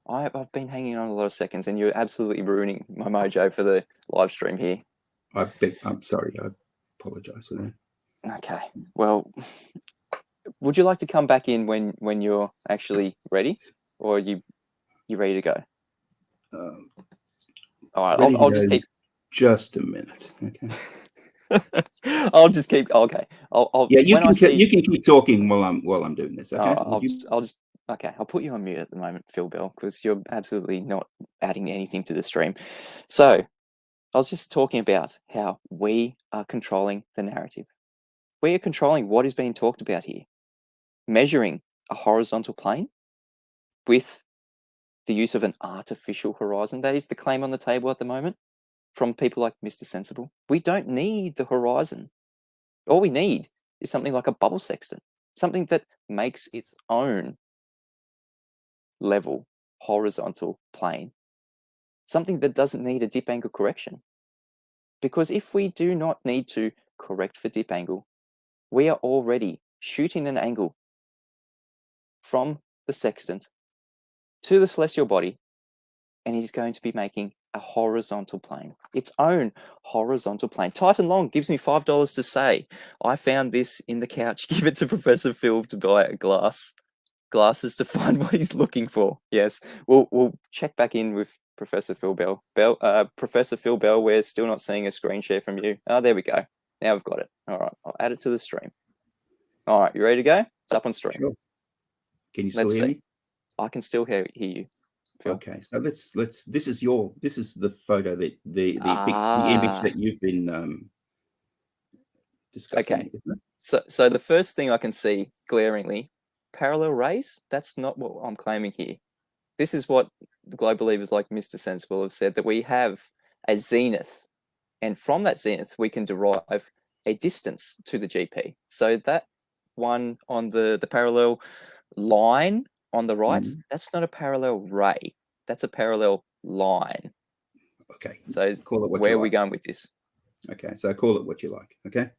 A: I've been hanging on a lot of seconds, and you're absolutely ruining my mojo for the live stream here.
I: I'm sorry. I apologise for that.
A: Okay. Well, would you like to come back in when you're actually ready, or are you ready to go? All right,
I: ready to
A: I'll just
I: go.
A: keep.
I: Just a minute, okay.
A: I'll just keep. Okay, I'll.
I: Yeah, you
A: when I
I: can
A: see,
I: you can keep talking while I'm doing this. Okay.
A: I'll just. Okay, I'll put you on mute at the moment, Phil Bell, because you're absolutely not adding anything to the stream. So, I was just talking about how we are controlling the narrative. We are controlling what is being talked about here. Measuring a horizontal plane with the use of an artificial horizon. That is the claim on the table at the moment from people like Mr. Sensible. We don't need the horizon. All we need is something like a bubble sextant, something that makes its own level horizontal plane, something that doesn't need a dip angle correction. Because if we do not need to correct for dip angle, we are already shooting an angle from the sextant to the celestial body, and he's going to be making a horizontal plane, its own horizontal plane. Titan Long gives me $5 to say, I found this in the couch. Give it to Professor Phil to buy a glasses to find what he's looking for. Yes, we'll check back in with Professor Phil Bell. Professor Phil Bell, we're still not seeing a screen share from you. Oh, there we go. Now we've got it. All right, I'll add it to the stream. All right, you ready to go? It's up on stream.
I: Sure. Can you still
A: Let's
I: hear
A: see.
I: me?
A: I can still hear you. Phil.
I: Okay, so let's this is the photo that the image that you've been discussing.
A: Okay.
I: Isn't it?
A: So the first thing I can see glaringly, parallel rays, that's not what I'm claiming here. This is what globe believers like Mr. Sensible have said, that we have a zenith, and from that zenith we can derive a distance to the GP. So that one on the parallel line on the right, that's not a parallel ray, that's a parallel line.
I: Okay.
A: So
I: call it what
A: where
I: you
A: are we
I: like.
A: going with this?
I: Okay, so call it what you like. Okay,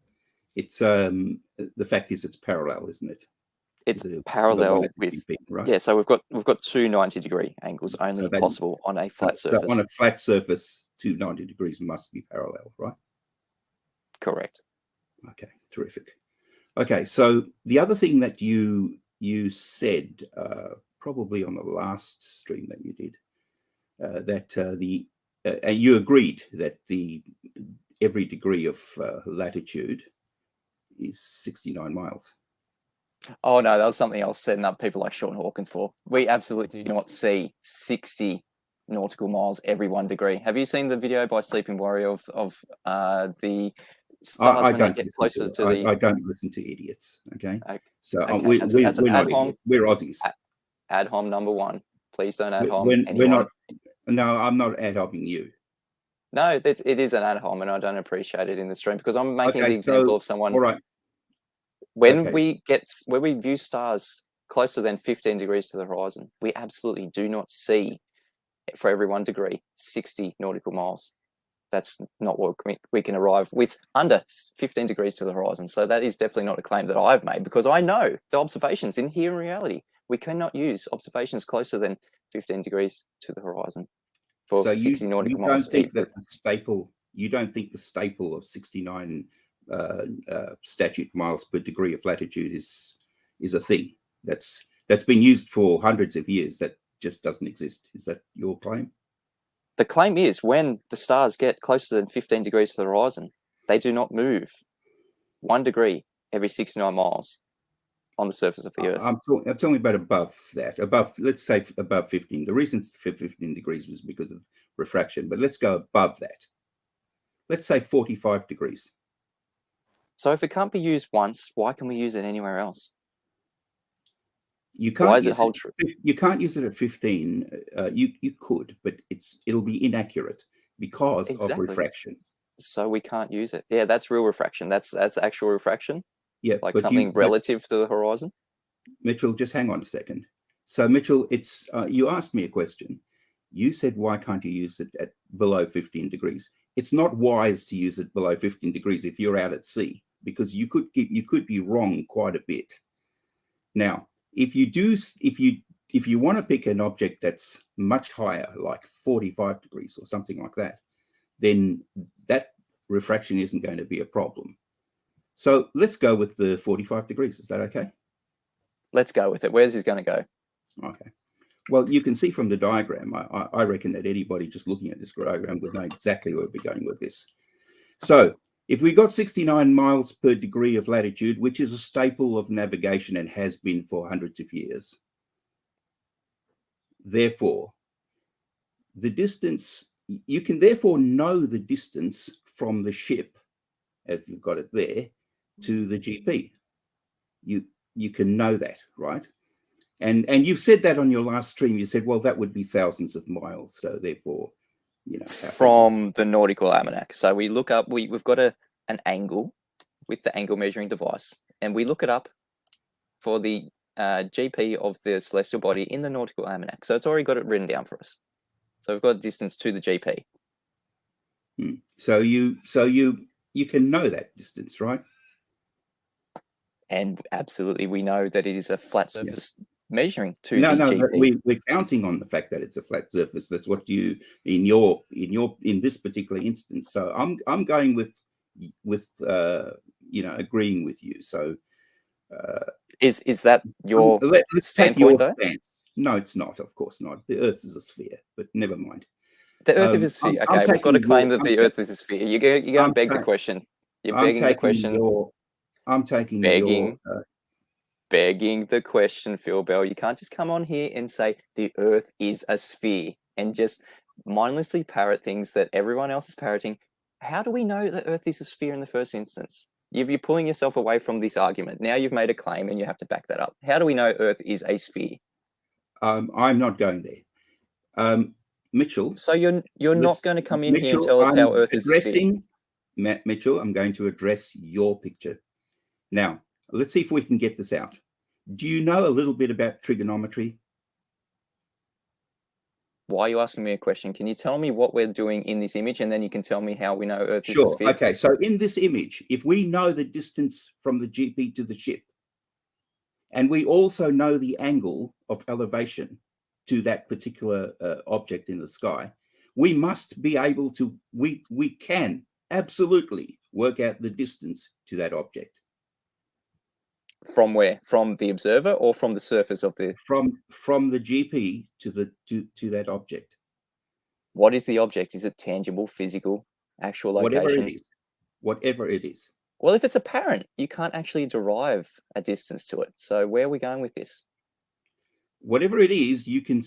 I: it's the fact is it's parallel, isn't it?
A: It's
I: to the
A: parallel
I: one at the
A: with
I: GP, right?
A: yeah. So we've got two 90-degree angles only
I: that-
A: possible on a flat
I: So
A: surface.
I: on a flat surface, 290 degrees must be parallel, right?
A: Correct.
I: Okay, terrific. Okay, so the other thing that you said probably on the last stream that you did that and you agreed that every degree of latitude is 69 miles.
A: Oh no, that was something else setting up people like Sean Hawkins for. We absolutely do not see 60 nautical miles every 1 degree. Have you seen the video by Sleeping Warrior of the stars
I: I
A: when they
I: don't
A: get
I: listen
A: closer
I: to
A: to the?
I: I don't listen to idiots. Okay, so
A: okay. That's
I: we're not
A: ad hom.
I: idiots. We're Aussies.
A: Ad hom number one. Please don't ad hom.
I: We're not. No, I'm not ad homing you.
A: No, it is an ad hom, and I don't appreciate it in the stream because I'm making
I: Okay,
A: the example
I: so,
A: of someone.
I: all right.
A: When we view stars closer than 15 degrees to the horizon, we absolutely do not see, for every 1 degree, 60 nautical miles. That's not what we can arrive with under 15 degrees to the horizon. So that is definitely not a claim that I've made, because I know the observations in here in reality. We cannot use observations closer than 15 degrees to the horizon for
I: So
A: 60 nautical miles.
I: You don't think the staple of 69 statute miles per degree of latitude is a thing that's been used for hundreds of years, that just doesn't exist? Is that your claim?
A: The claim is when the stars get closer than 15 degrees to the horizon, they do not move 1 degree every 69 miles on the surface of the Earth.
I: I'm talking about above that. Above, let's say above 15. The reason for 15 degrees was because of refraction, but let's go above that. Let's say 45 degrees.
A: So if it can't be used once, why can we use it anywhere else?
I: You can't
A: Why does it hold true?
I: You can't use it at 15. You could, but it'll be inaccurate because of refraction.
A: So we can't use it. Yeah, that's real refraction. That's actual refraction.
I: Yeah,
A: like
I: but
A: something relative to the horizon.
I: Mitchell, just hang on a second. So Mitchell, it's you asked me a question. You said, why can't you use it at below 15 degrees? It's not wise to use it below 15 degrees if you're out at sea, because you could be wrong quite a bit. Now, if you want to pick an object that's much higher, like 45 degrees or something like that, then that refraction isn't going to be a problem. So let's go with the 45 degrees. Is that okay?
A: Let's go with it. Where's he going to go?
I: Okay. Well, you can see from the diagram, I reckon that anybody just looking at this diagram would know exactly where we're going with this. So if we got 69 miles per degree of latitude, which is a staple of navigation and has been for hundreds of years, therefore, the distance, you can therefore know the distance from the ship, as you've got it there, to the GP. You can know that, right? And you've said that on your last stream. You said, well, that would be thousands of miles. So therefore, you know,
A: from the nautical almanac. So we look up, we've got an angle with the angle measuring device, and we look it up for the GP of the celestial body in the nautical almanac. So it's already got it written down for us. So we've got distance to the GP.
I: So you can know that distance, right?
A: And absolutely, we know that it is a flat surface measuring to
I: no,
A: the GP.
I: But we're counting on the fact that it's a flat surface. That's what you in this particular instance. So I'm going with you know, agreeing with you. So
A: is that your
I: let's take
A: standpoint,
I: your
A: though?
I: stance. No, it's not. Of course not. The Earth is a sphere, but never mind.
A: The Earth is a sphere. Okay, we've got to claim that the Earth is a sphere. You're going to beg the question. You're begging the question.
I: I'm taking
A: begging the question, Phil Bell. You can't just come on here and say the Earth is a sphere and just mindlessly parrot things that everyone else is parroting. How do we know the Earth is a sphere in the first instance? You're pulling yourself away from this argument. Now you've made a claim and you have to back that up. How do we know Earth is a sphere?
I: I'm not going there. Mitchell.
A: So you're not going to come in here and tell us how Earth is a sphere?
I: Mitchell, I'm going to address your picture. Now, let's see if we can get this out. Do you know a little bit about trigonometry?
A: Why are you asking me a question? Can you tell me what we're doing in this image, and then you can tell me how we know Earth is a sphere?
I: Okay, so in this image, if we know the distance from the GP to the ship, and we also know the angle of elevation to that particular object in the sky, we must be able to, we can absolutely work out the distance to that object.
A: From where? From the observer or from the surface of the?
I: From the GP to that object.
A: What is the object? Is it tangible, physical, actual location?
I: Whatever it is. Whatever it is.
A: Well, if it's apparent, you can't actually derive a distance to it. So where are we going with this?
I: Whatever it is, you can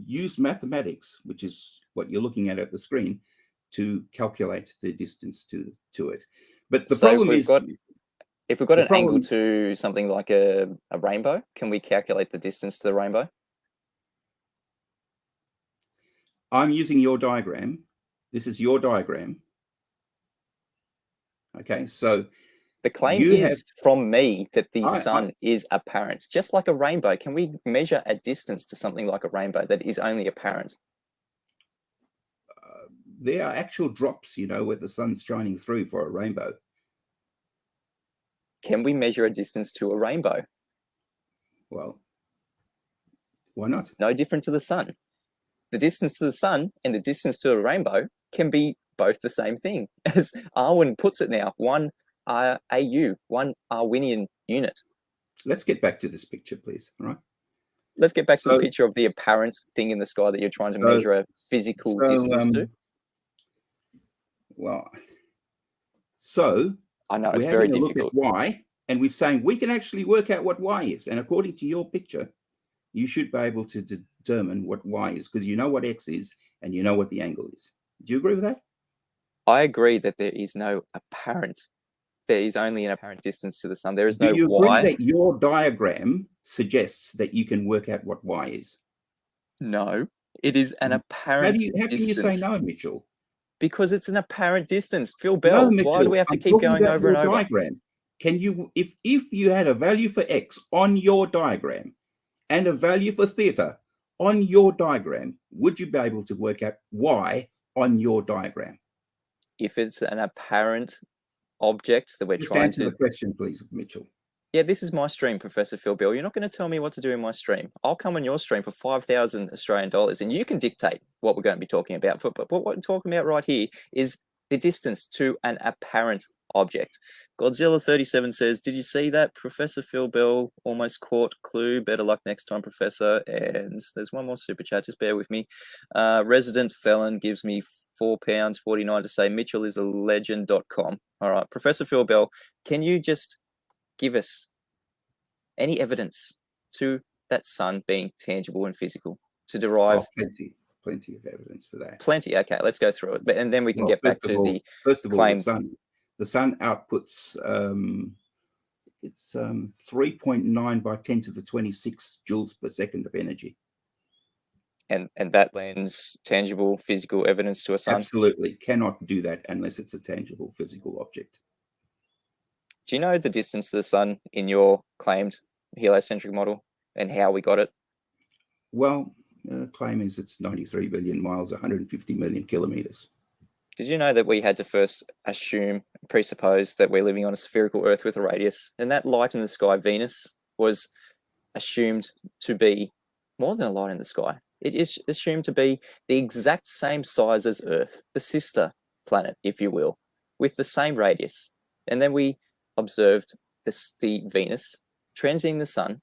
I: use mathematics, which is what you're looking at the screen, to calculate the distance to it. But the problem is,
A: if we've got an angle to something like a rainbow, can we calculate the distance to the rainbow?
I: I'm using your diagram. This is your diagram. Okay, so
A: the claim is from me that the sun is apparent, just like a rainbow. Can we measure a distance to something like a rainbow that is only apparent?
I: There are actual drops, you know, where the sun's shining through for a rainbow.
A: Can we measure a distance to a rainbow?
I: Well, why not?
A: No different to the sun. The distance to the sun and the distance to a rainbow can be both the same thing. As Arwin puts it now, 1 AU, 1 Arwinian unit.
I: Let's get back to this picture, please. All right.
A: Let's get back to the picture of the apparent thing in the sky that you're trying to measure a physical distance to.
I: Well, so
A: I know it's very difficult.
I: Look at Y, and we're saying we can actually work out what Y is. And according to your picture, you should be able to determine what Y is, because you know what X is and you know what the angle is. Do you agree with that?
A: I agree that there is no apparent. There is only an apparent distance to the sun. There is no
I: Do you
A: Y.
I: agree that your diagram suggests that you can work out what Y is?
A: No, it is an apparent
I: How can you say no, Mitchell?
A: Because it's an apparent distance. Phil Bell,
I: No, Mitchell,
A: why do we have to keep going over and over?
I: Diagram. Can you, if you had a value for X on your diagram and a value for theta on your diagram, would you be able to work out Y on your diagram?
A: If it's an apparent object that we're trying
I: answer
A: to
I: the question, please, Mitchell.
A: Yeah, this is my stream, Professor Phil Bell. You're not going to tell me what to do in my stream. I'll come on your stream for 5,000 Australian dollars, and you can dictate what we're going to be talking about. But what we're talking about right here is the distance to an apparent object. Godzilla37 says, did you see that? Professor Phil Bell almost caught clue. Better luck next time, Professor. And there's one more super chat. Just bear with me. Resident Felon gives me £4.49 to say Mitchell is a legend.com. All right. Professor Phil Bell, can you just give us any evidence to that sun being tangible and physical to derive?
I: Plenty of evidence for that.
A: Plenty. Okay, let's go through it, and then we can get back to the
I: first of all,
A: claim.
I: The sun outputs it's 3.9 by 10 to the 26 joules per second of energy.
A: And that lends tangible physical evidence to a sun?
I: Absolutely. Cannot do that unless it's a tangible physical object.
A: Do you know the distance to the sun in your claimed heliocentric model and how we got it?
I: Well, the claim is it's 93 billion miles, 150 million kilometers.
A: Did you know that we had to first assume, presuppose that we're living on a spherical Earth with a radius, and that light in the sky, Venus, was assumed to be more than a light in the sky. It is assumed to be the exact same size as Earth, the sister planet, if you will, with the same radius. And then we observed the Venus transiting the sun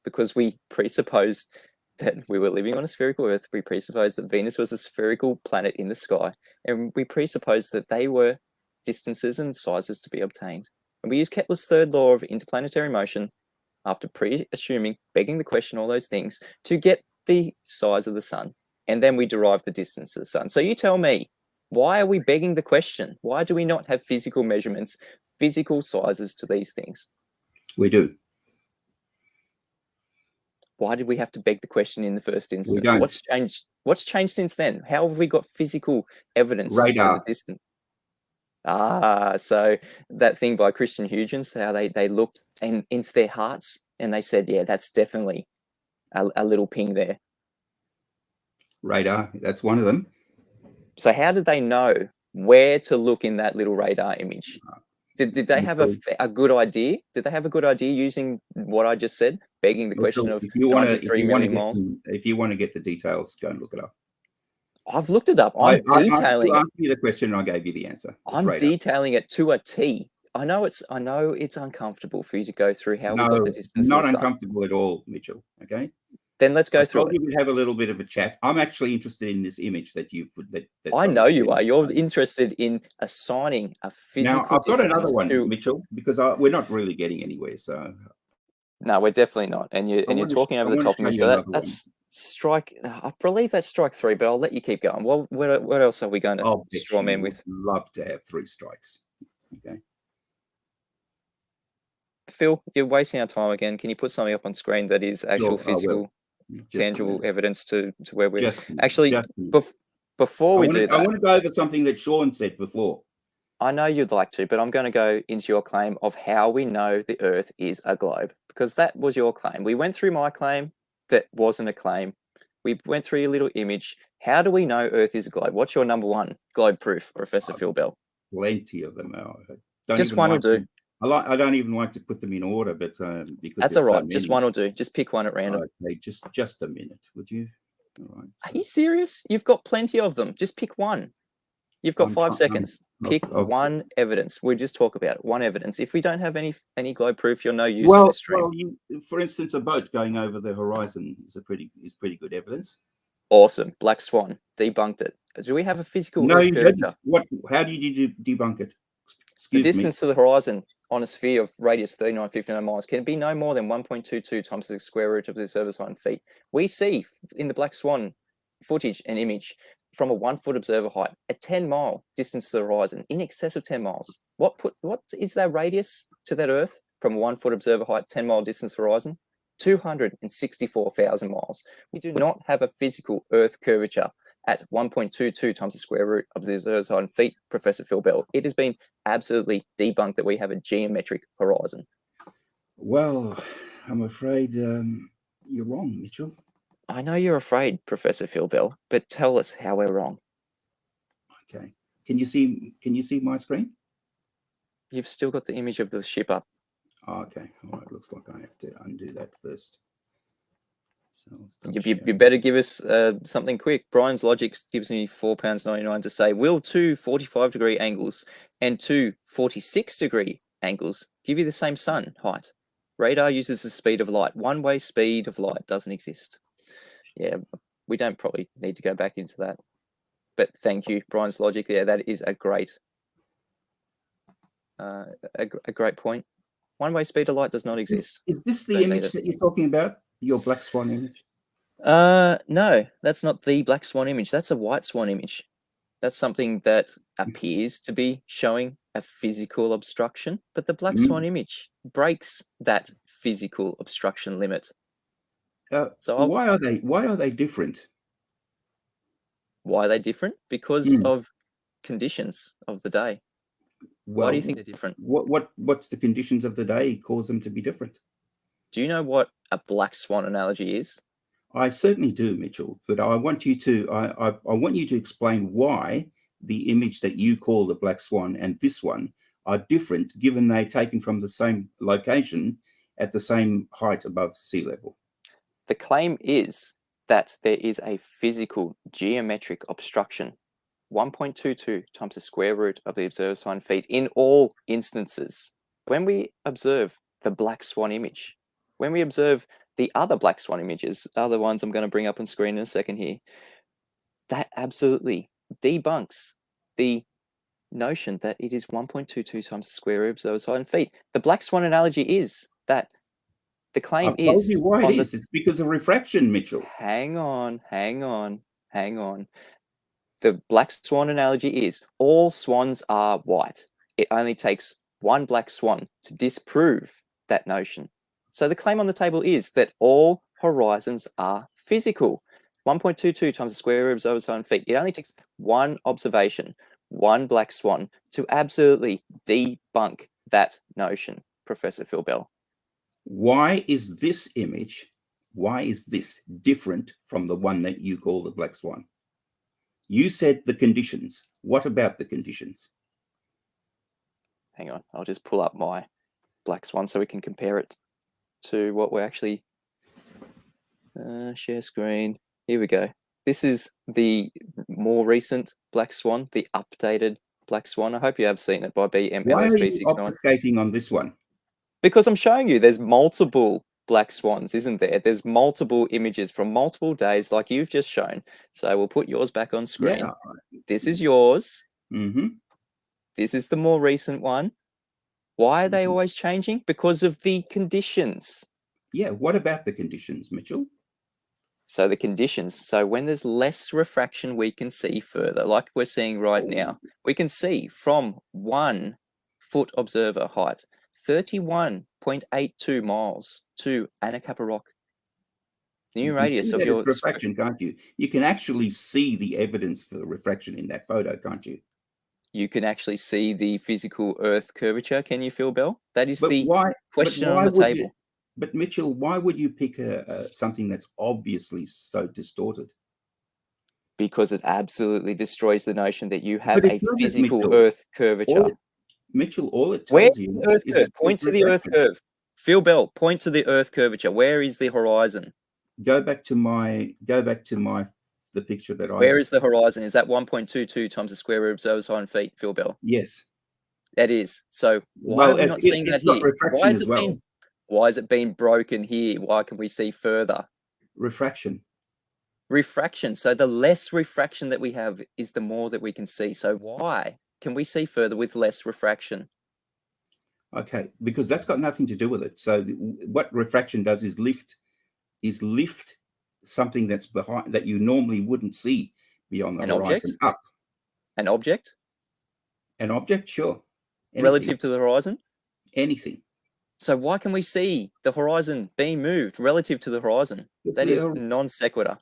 A: because we presupposed that we were living on a spherical Earth. We presupposed that Venus was a spherical planet in the sky, and we presupposed that they were distances and sizes to be obtained. And we used Kepler's third law of interplanetary motion, after pre-assuming, begging the question, all those things, to get the size of the sun. And then we derived the distance of the sun. So you tell me, why are we begging the question? Why do we not have physical measurements, physical sizes to these things?
I: We do.
A: Why did we have to beg the question in the first instance?
I: We don't.
A: What's changed? What's changed since then? How have we got physical evidence
I: Radar.
A: to the distance? So that thing by Christian Huygens, how they looked into their hearts and they said, yeah, that's definitely a little ping there.
I: Radar, that's one of them.
A: So how did they know where to look in that little radar image? Did they have a good idea? Did they have a good idea using what I just said, begging the question of 93 million miles?
I: If you want to get the details, go and look it up.
A: I've looked it up. I'm detailing.
I: You asked me the question, and I gave you the answer.
A: I'm detailing it to a T. I know it's uncomfortable for you to go through how we got the distance.
I: Not uncomfortable at all, Mitchell. Okay.
A: Then let's go through it.
I: We have a little bit of a chat. I'm actually interested in this image that you put.
A: I know you are. You're interested in assigning a physical.
I: Now I've got another one,
A: to...
I: Mitchell, because we're not really getting anywhere. So
A: no, we're definitely not. And you're talking over the top of me. So that's strike. I believe that's strike 3, but I'll let you keep going. Well, what else are we going to straw man with?
I: Love to have 3 strikes. Okay.
A: Phil, you're wasting our time again. Can you put something up on screen that is actual physical, tangible evidence to where we're actually before we do that?
I: I want to go over something that Sean said before.
A: I know you'd like to, but I'm going to go into your claim of how we know the Earth is a globe, because that was your claim. We went through my claim that wasn't a claim. We went through your little image. How do we know Earth is a globe? What's your number one globe proof, Professor Phil Bell?
I: Plenty of them.
A: Just one will do.
I: I don't even like to put them in order, but because
A: that's all right. Just one will do. Just pick one at random.
I: Okay, just a minute, would you? All right.
A: Are you serious? You've got plenty of them. Just pick one. You've got 5 seconds. Pick one evidence. We'll just talk about it. One evidence. If we don't have any globe proof, you're no use in this stream.
I: Well, for instance, a boat going over the horizon is pretty good evidence.
A: Awesome. Black Swan debunked it. Do we have a physical?
I: No, you didn't. How did you debunk it?
A: The distance to the horizon on a sphere of radius 3959 miles can be no more than 1.22 times the square root of the observer's 1 feet. We see in the Black Swan footage and image from a 1 foot observer height, a 10-mile distance to the horizon, in excess of 10 miles. What is that radius to that Earth from a 1 foot observer height, 10-mile distance to the horizon? 264,000 miles. We do not have a physical Earth curvature at 1.22 times the square root of the observer's 1 feet, Professor Phil Bell. It has been absolutely debunked that we have a geometric horizon.
I: Well, I'm afraid you're wrong, Mitchell.
A: I know you're afraid, Professor Phil Bell, but tell us how we're wrong.
I: Okay. Can you see my screen?
A: You've still got the image of the ship up.
I: Oh, okay. All right. Looks like I have to undo that first.
A: You better give us something quick. Brian's logic gives me £4.99 to say, will two 45-degree angles and two 46-degree angles give you the same sun height? Radar uses the speed of light. One-way speed of light doesn't exist. Yeah, we don't probably need to go back into that. But thank you, Brian's logic there. That is a great point. One-way speed of light does not exist.
I: Is this the image that you're talking about? Your black swan image?
A: No, that's not the black swan image. That's a white swan image. That's something that appears to be showing a physical obstruction, but the black swan image breaks that physical obstruction limit. So
I: why are they different?
A: Why are they different? Because of conditions of the day.
I: Well,
A: why do you think they're different?
I: What's the conditions of the day cause them to be different?
A: Do you know what a black swan analogy is?
I: I certainly do, Mitchell, but I want you to I want you to explain why the image that you call the black swan and this one are different, given they're taken from the same location at the same height above sea level.
A: The claim is that there is a physical geometric obstruction, 1.22 times the square root of the observed swan feet in all instances. When we observe the black swan image, when we observe the other black swan images, other ones I'm going to bring up on screen in a second here, that absolutely debunks the notion that it is 1.22 times the square root of those swan feet. The black swan analogy is that the claim
I: I've told
A: is
I: you why it is. It's because of refraction, Mitchell.
A: Hang on. The black swan analogy is all swans are white. It only takes one black swan to disprove that notion. So the claim on the table is that all horizons are physical. 1.22 times the square root of those swan feet. It only takes one observation, one black swan, to absolutely debunk that notion, Professor Phil Bell.
I: Why is this image, why is this different from the one that you call the black swan? You said the conditions. What about the conditions?
A: Hang on, I'll just pull up my black swan so we can compare it to what we're actually... share screen. Here we go. This is the more recent black swan, the updated black swan. I hope you have seen it by BM
I: Why are you
A: LSB69.
I: obfuscating on this one?
A: Because I'm showing you there's multiple black swans, isn't there? There's multiple images from multiple days like you've just shown. So we'll put yours back on screen.
I: Yeah.
A: This is yours.
I: Mm-hmm.
A: This is the more recent one. Why are they always changing? Because of the conditions.
I: Yeah, what about the conditions, Mitchell?
A: So the conditions, so when there's less refraction, we can see further, like we're seeing right now. We can see from 1 foot observer height, 31.82 miles to Anacapa Rock. New radius of your
I: refraction, can't you? You can actually see the evidence for the refraction in that photo, can't you?
A: You can actually see the physical Earth curvature. Can you, Phil Bell? That is the question on the table.
I: But Mitchell, why would you pick something that's obviously so distorted?
A: Because it absolutely destroys the notion that you have a physical Earth curvature.
I: Mitchell, all it tells you
A: Earth
I: is
A: curve? Point to the Earth curve. Phil Bell, point to the Earth curvature. Where is the horizon?
I: Go back to the picture that I...
A: Where is the horizon? Is that 1.22 times the square root of observed swan feet, Phil Bell?
I: Yes.
A: That is. So why are we not seeing that here? Why is it being broken here? Why can we see further?
I: Refraction.
A: Refraction. So the less refraction that we have is the more that we can see. So why can we see further with less refraction?
I: Okay, because that's got nothing to do with it. So what refraction does is lift something that's behind that you normally wouldn't see beyond the horizon up.
A: An object?
I: An object, sure.
A: Anything. Relative to the horizon?
I: Anything.
A: So why can we see the horizon being moved relative to the horizon? That is non sequitur.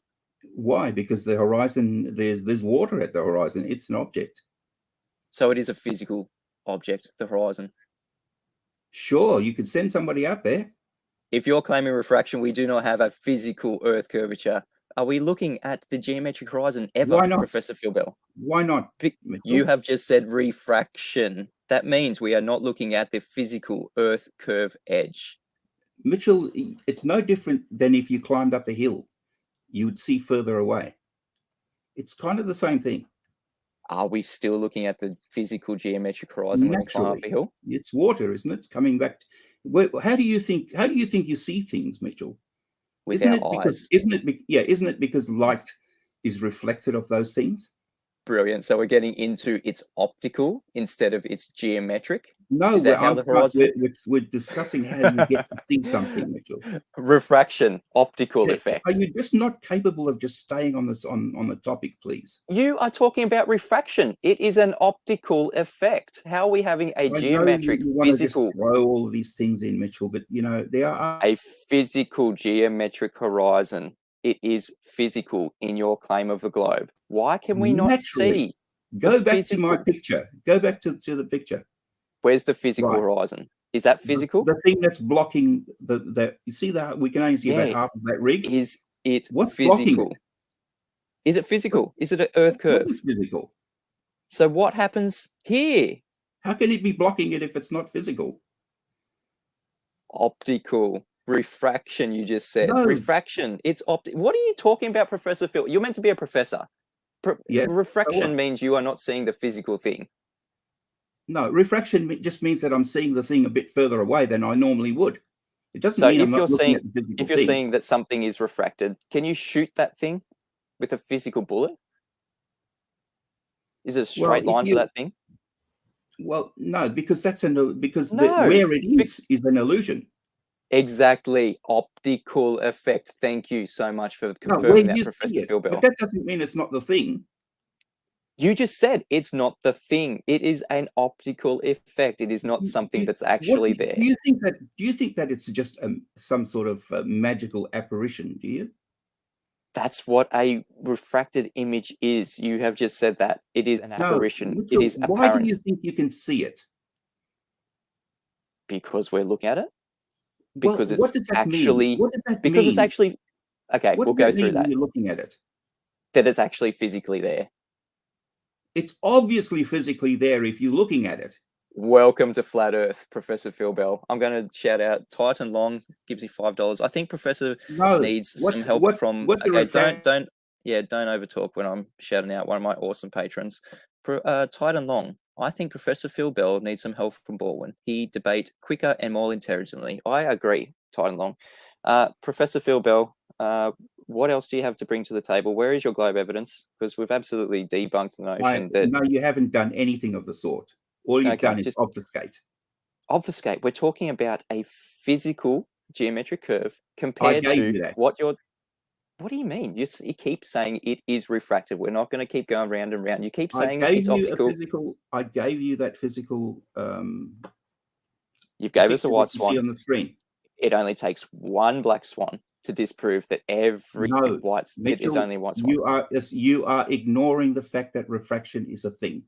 I: Why? Because the horizon, there's water at the horizon. It's an object.
A: So it is a physical object, the horizon.
I: Sure, you could send somebody out there.
A: If you're claiming refraction, we do not have a physical Earth curvature. Are we looking at the geometric horizon ever,
I: Why not?
A: Professor Phil Bell?
I: Why not?
A: You have just said refraction. That means we are not looking at the physical Earth curve edge.
I: Mitchell, it's no different than if you climbed up a hill. You would see further away. It's kind of the same thing.
A: Are we still looking at the physical geometric horizon when we climb up a
I: Naturally,
A: hill?
I: it's water, isn't it? It's coming back. How do you think you see things, Mitchell?
A: With
I: Isn't
A: our
I: it because
A: eyes.
I: isn't it because light is reflected of those things?
A: Brilliant. So we're getting into its optical instead of its geometric.
I: No,
A: Is that how the horizon?
I: we're discussing how you get to see something, Mitchell.
A: Refraction, optical
I: Yeah,
A: effect.
I: are you just not capable of just staying on this on the topic, please?
A: You are talking about refraction. It is an optical effect. How are we having a geometric,
I: you want to
A: physical,
I: just throw all these things in, Mitchell, but you know there are
A: a physical geometric horizon? It is physical in your claim of a globe. Why can we not see?
I: Go back to my picture. Go back to the picture.
A: Where's the physical horizon? Is that physical?
I: The thing that's blocking the you see that we can only see about half of that rig.
A: Is it
I: What's
A: physical?
I: blocking it?
A: Is it physical? Is it an Earth curve?
I: It's physical.
A: So what happens here?
I: How can it be blocking it if it's not physical?
A: Optical. Refraction, you just said.
I: No.
A: Refraction. It's What are you talking about, Professor Phil? You're meant to be a professor.
I: Yeah, so
A: Refraction
I: what?
A: means you are not seeing the physical thing.
I: No, refraction just means that I'm seeing the thing a bit further away than I normally would. It doesn't
A: So
I: mean
A: if
I: I'm
A: you're
I: not looking
A: seeing
I: at the physical
A: if you're
I: thing.
A: seeing that something is refracted, can you shoot that thing with a physical bullet? Is it a straight line to that thing?
I: Well, no, because that's because
A: No,
I: where it is an illusion.
A: Exactly. Optical effect. Thank you so much for
I: No,
A: confirming
I: when
A: that,
I: you
A: Professor
I: see it,
A: Phil Bell.
I: but that doesn't mean it's not the thing.
A: You just said it's not the thing. It is an optical effect. It is not something that's actually there.
I: Do you think that it's just some sort of magical apparition? Do you?
A: That's what a refracted image is. You have just said that. It is an apparition. It
I: Mitchell,
A: is
I: why
A: apparent.
I: do you think you can see it?
A: Because we're looking at it?
I: Well,
A: Because
I: what
A: it's
I: does that mean?
A: actually
I: What does that
A: because it's
I: mean?
A: actually okay,
I: What
A: we'll
I: does
A: go
I: that
A: through
I: mean when
A: that.
I: you're looking at it?
A: That it's actually physically there.
I: It's obviously physically there if you're looking at it.
A: Welcome to Flat Earth, Professor Phil Bell. I'm going to shout out Titan Long gives you $5. I think Professor needs some help from. Okay, don't overtalk when I'm shouting out one of my awesome patrons, Titan Long. I think Professor Phil Bell needs some help from Baldwin. He debate quicker and more intelligently. I agree, Titan Long. Professor Phil Bell, what else do you have to bring to the table? Where is your globe evidence? Because we've absolutely debunked the notion that.
I: No, you haven't done anything of the sort. All you've done is obfuscate.
A: Obfuscate. We're talking about a physical geometric curve compared to what you're. What do you mean? You keep saying it is refracted. We're not going to keep going round and round. You keep saying it's optical.
I: I gave you that physical.
A: You've gave us a white swan.
I: See on the screen.
A: It only takes one black swan to disprove that every white. It is only white swan.
I: You are ignoring the fact that refraction is a thing.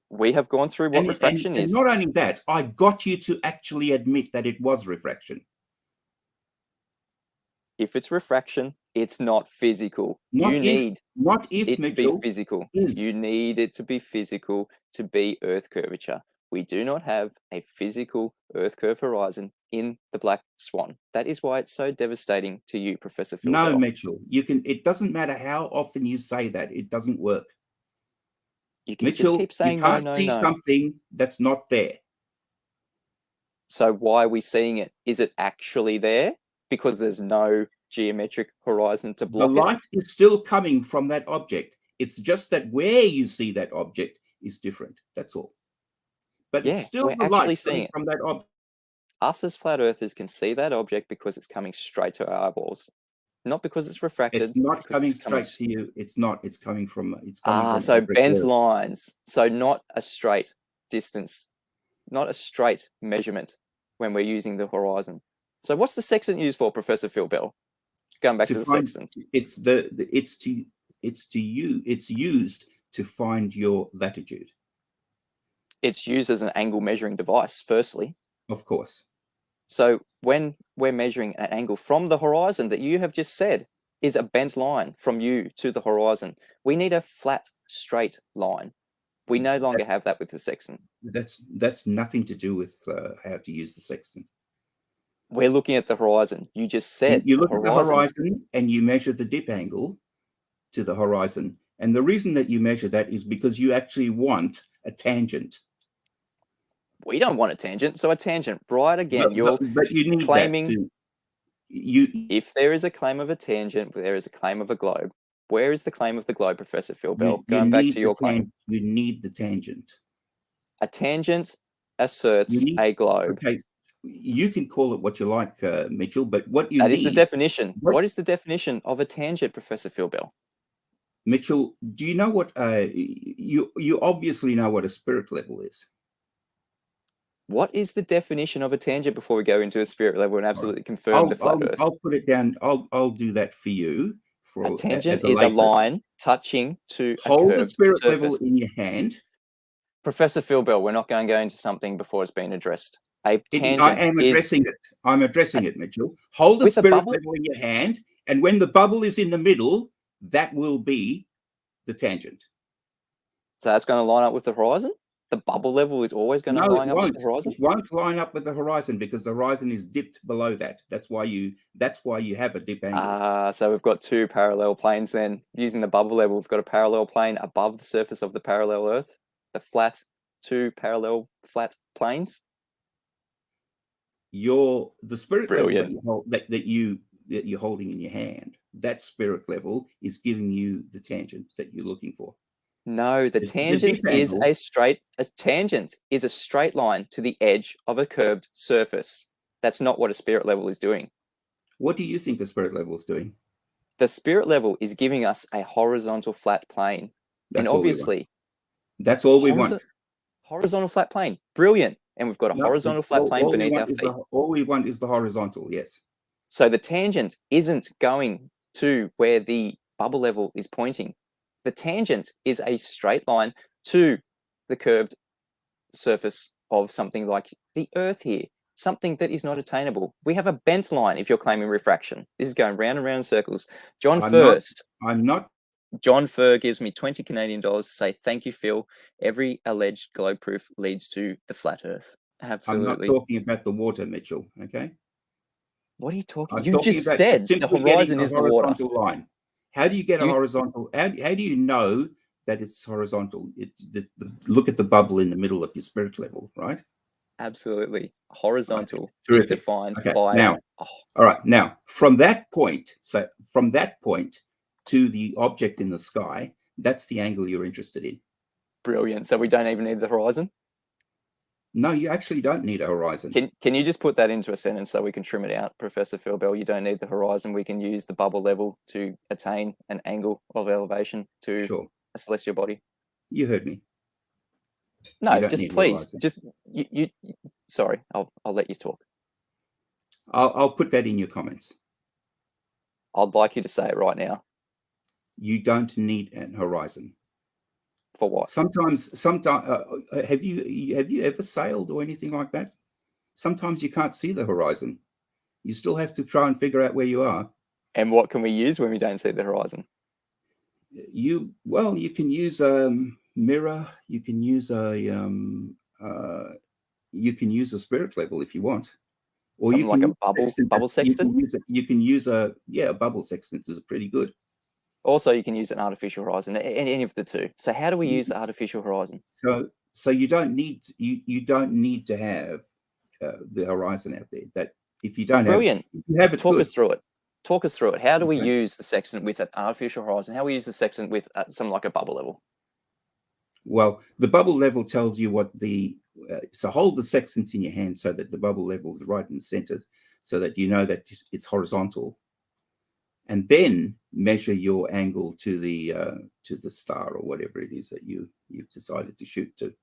A: We have gone through what refraction is.
I: And not only that, I got you to actually admit that it was refraction.
A: If it's refraction, it's not physical.
I: Not
A: you
I: if,
A: need
I: not if,
A: it
I: Mitchell,
A: to be physical.
I: is.
A: You need it to be physical to be Earth curvature. We do not have a physical Earth curve horizon in the black swan. That is why it's so devastating to you, Professor Phil.
I: No, Mitchell. It doesn't matter how often you say that. It doesn't work.
A: You can
I: Mitchell,
A: just keep saying
I: you can't
A: no.
I: see something that's not there.
A: So why are we seeing it? Is it actually there? Because there's no geometric horizon to block
I: The light is still coming from that object. It's just that where you see that object is different. That's all. But it's still
A: we're
I: the
A: actually
I: light
A: seeing
I: coming
A: it.
I: from that object.
A: Us as flat earthers can see that object because it's coming straight to our eyeballs. Not because it's refracted.
I: It's not coming
A: it's
I: straight to you. It's not. It's coming from. It's coming from
A: so
I: every
A: Ben's
I: curve.
A: lines. So not a straight distance, not a straight measurement when we're using the horizon. So what's the sextant used for, Professor Phil Bell? Going back to the sextant.
I: It's used to find your latitude.
A: It's used as an angle measuring device, firstly.
I: Of course.
A: So when we're measuring an angle from the horizon that you have just said is a bent line from you to the horizon, we need a flat, straight line. We no longer have that with the sextant.
I: That's nothing to do with how to use the sextant.
A: We're looking at the horizon. You just said
I: You
A: the
I: look at the
A: horizon.
I: horizon and you measure the dip angle to the horizon. And the reason that you measure that is because you actually want a tangent.
A: We don't want a tangent. So a tangent, right? Again,
I: But you need
A: claiming.
I: that to,
A: If there is a claim of a tangent, there is a claim of a globe. Where is the claim of the globe, Professor Phil Bell? Going back to your claim.
I: You need the tangent.
A: A tangent asserts a globe.
I: Okay, you can call it what you like, Mitchell, but what you
A: That
I: need...
A: is the definition. What is the definition of a tangent, Professor Phil Bell?
I: Mitchell, do you know what... you obviously know what a spirit level is.
A: What is the definition of a tangent before we go into a spirit level and absolutely confirm the flat Earth?
I: I'll put it down. I'll do that for you.
A: A tangent is a line touching to a
I: Hold the
A: curved
I: spirit
A: surface.
I: level in your hand.
A: Professor Phil Bell, we're not going to go into something before it's been addressed. A tangent
I: I am addressing it. I'm addressing it, Mitchell. Hold the spirit level in your hand, and when the bubble is in the middle, that will be the tangent.
A: So that's going to line up with the horizon? The bubble level is always going to line up with the horizon?
I: It won't line up with the horizon because the horizon is dipped below that. That's why you have a dip angle.
A: So we've got two parallel planes then. Using the bubble level, we've got a parallel plane above the surface of the parallel Earth. The two parallel flat planes.
I: The spirit
A: Brilliant.
I: level that you're holding in your hand, that spirit level is giving you the tangent that you're looking for.
A: No, the tangent is a tangent is a straight line to the edge of a curved surface. That's not what a spirit level is doing.
I: What do you think a spirit level is doing?
A: The spirit level is giving us a horizontal flat plane.
I: That's
A: and
I: all we
A: obviously,
I: want. That's all we want.
A: Horizontal flat plane. Brilliant. And we've got a horizontal flat plane beneath our feet.
I: All we want is the horizontal, yes.
A: So the tangent isn't going to where the bubble level is pointing. The tangent is a straight line to the curved surface of something like the Earth here, something that is not attainable. We have a bent line if you're claiming refraction. This is going round and round in circles. John Furr gives me 20 Canadian dollars to say, thank you, Phil. Every alleged globe proof leads to the flat Earth. Absolutely.
I: I'm not talking about the water, Mitchell, okay?
A: What are you talking about?
I: You
A: just said the horizon is the water.
I: Line. How do you get a horizontal? How do you know that it's horizontal? Look at the bubble in the middle of your spirit level, right?
A: Absolutely. Horizontal
I: is
A: defined
I: by...
A: Now,
I: all right. Now, from that point to the object in the sky, that's the angle you're interested in.
A: Brilliant. So we don't even need the horizon?
I: No, you actually don't need a horizon.
A: Can you just put that into a sentence so we can trim it out, Professor Phil Bell? You don't need the horizon. We can use the bubble level to attain an angle of elevation to a celestial body.
I: You heard me.
A: No, just please, you. Sorry, I'll let you talk.
I: I'll put that in your comments.
A: I'd like you to say it right now.
I: You don't need an horizon.
A: For what?
I: Sometimes have you ever sailed or anything like that? Sometimes you can't see the horizon. You still have to try and figure out where you are.
A: And what can we use when we don't see the horizon?
I: You can use a mirror. You can use a spirit level if you want, or
A: something like a bubble sextant.
I: You can use a bubble sextant is pretty good.
A: Also, you can use an artificial horizon, any of the two. So how do we use the artificial horizon?
I: So you don't need to have the horizon out there. That if you don't
A: brilliant.
I: Have it.
A: Talk us through it. Talk us through it. How do we use the sextant with an artificial horizon? How do we use the sextant with something like a bubble level?
I: Well, the bubble level tells you what so hold the sextant in your hand so that the bubble level is right in the center, so that you know that it's horizontal. And then measure your angle to the star or whatever it is that you've decided to shoot to.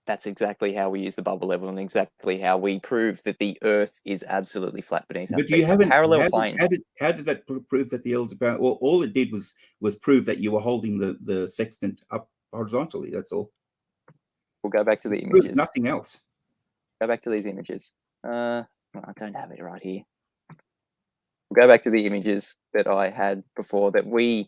A: That's exactly how we use the bubble level and exactly how we prove that the Earth is absolutely flat beneath our feet.
I: But you haven't
A: parallel plane.
I: How did that prove that the Earth is about? Well, all it did was prove that you were holding the sextant up horizontally. That's all.
A: We'll go back to the images.
I: Nothing else.
A: Go back to these images. I don't have it right here. We'll go back to the images that I had before that when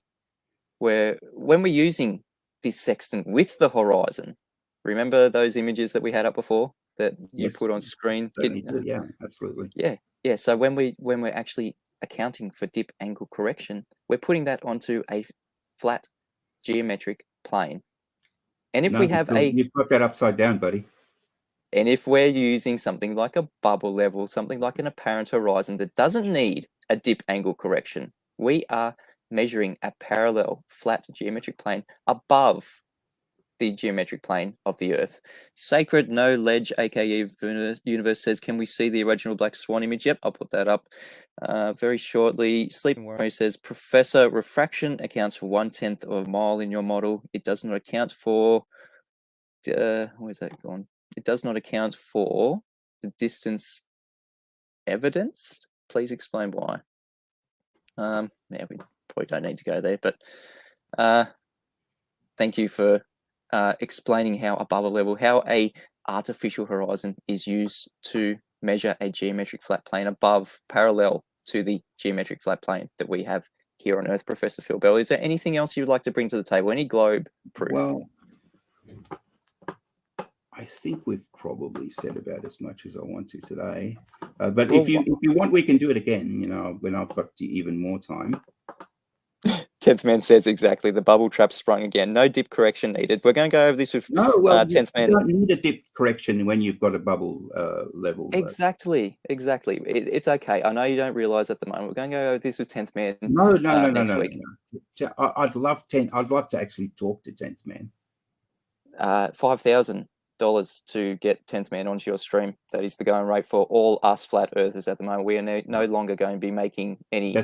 A: we're using this sextant with the horizon. Remember those images that we had up before? that you
I: Yes,
A: put on screen?
I: certainly do. Yeah, absolutely.
A: Yeah. So when we're actually accounting for dip angle correction, we're putting that onto a flat geometric plane. And if
I: No,
A: we have
I: you've got that upside down, buddy.
A: And if we're using something like a bubble level, something like an apparent horizon that doesn't need a dip angle correction, we are measuring a parallel flat geometric plane above the geometric plane of the Earth. Sacred No Ledge, aka Universe says, can we see the original Black Swan image? Yep, I'll put that up very shortly. Sleeping Warrior says, Professor, refraction accounts for 1/10 of a mile in your model. It does not account for, where's that gone? It does not account for the distance evidenced. Please explain why. Yeah, we probably don't need to go there, but thank you for explaining how above a level, how a artificial horizon is used to measure a geometric flat plane above, parallel to the geometric flat plane that we have here on Earth, Professor Phil Bell. Is there anything else you'd like to bring to the table? Any globe proof?
I: Well, I think we've probably said about as much as I want to today. But if you want, we can do it again. You know, when I've got even more time.
A: 10th Man says exactly. The bubble trap sprung again. No dip correction needed. We're going to go over this with 10th Man.
I: You don't need a dip correction when you've got a bubble level.
A: Exactly. It's okay. I know you don't realize at the moment. We're going to go over this with 10th Man.
I: No.
A: Next week.
I: I'd love to actually talk to 10th Man.
A: $5,000 to get 10th Man onto your stream. That is the going rate for all us flat earthers at the moment. We are no longer going to be making any.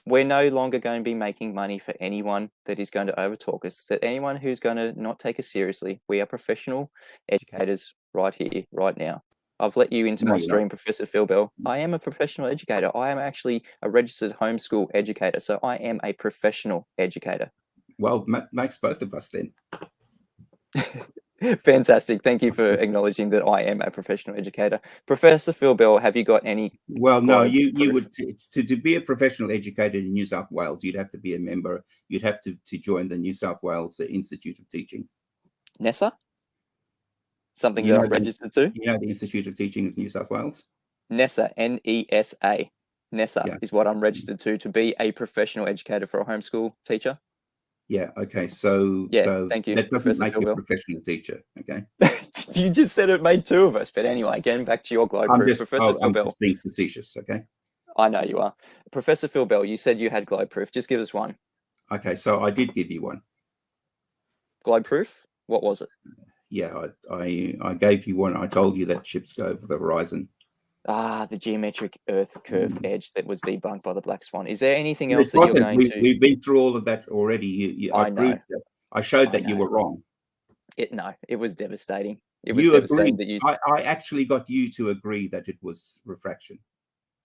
A: We're no longer going to be making money for anyone that is going to overtalk us. That anyone who's going to not take us seriously. We are professional educators right here, right now. I've let you into my stream, Professor Phil Bell. I am a professional educator. I am actually a registered homeschool educator. So I am a professional educator.
I: Well, makes both of us then.
A: Fantastic. Thank you for acknowledging that I am a professional educator. Professor Phil Bell, have you got any?
I: Well, no, you would, to be a professional educator in New South Wales, you'd have to be a member. You'd have to join the New South Wales Institute of Teaching.
A: NESA? Something that I'm registered to?
I: You know the Institute of Teaching of New South Wales?
A: NESA, N-E-S-A. NESA is what I'm registered to be a professional educator for a homeschool teacher.
I: Yeah. Okay. So
A: thank you.
I: That doesn't make you a professional teacher. Okay.
A: You just said it made two of us, but anyway, getting back to your globe proof, Professor Phil Bell.
I: Just being facetious. Okay.
A: I know you are, Professor Phil Bell. You said you had globe proof. Just give us one.
I: Okay. So I did give you one.
A: Globe proof. What was it?
I: Yeah, I gave you one. I told you that ships go over the horizon.
A: The geometric Earth curve edge that was debunked by the Black Swan. Is there anything else that you're going to?
I: We've been through all of that already. I know. I showed that you were wrong.
A: No, it was devastating. It was devastating that you.
I: I actually got you to agree that it was refraction.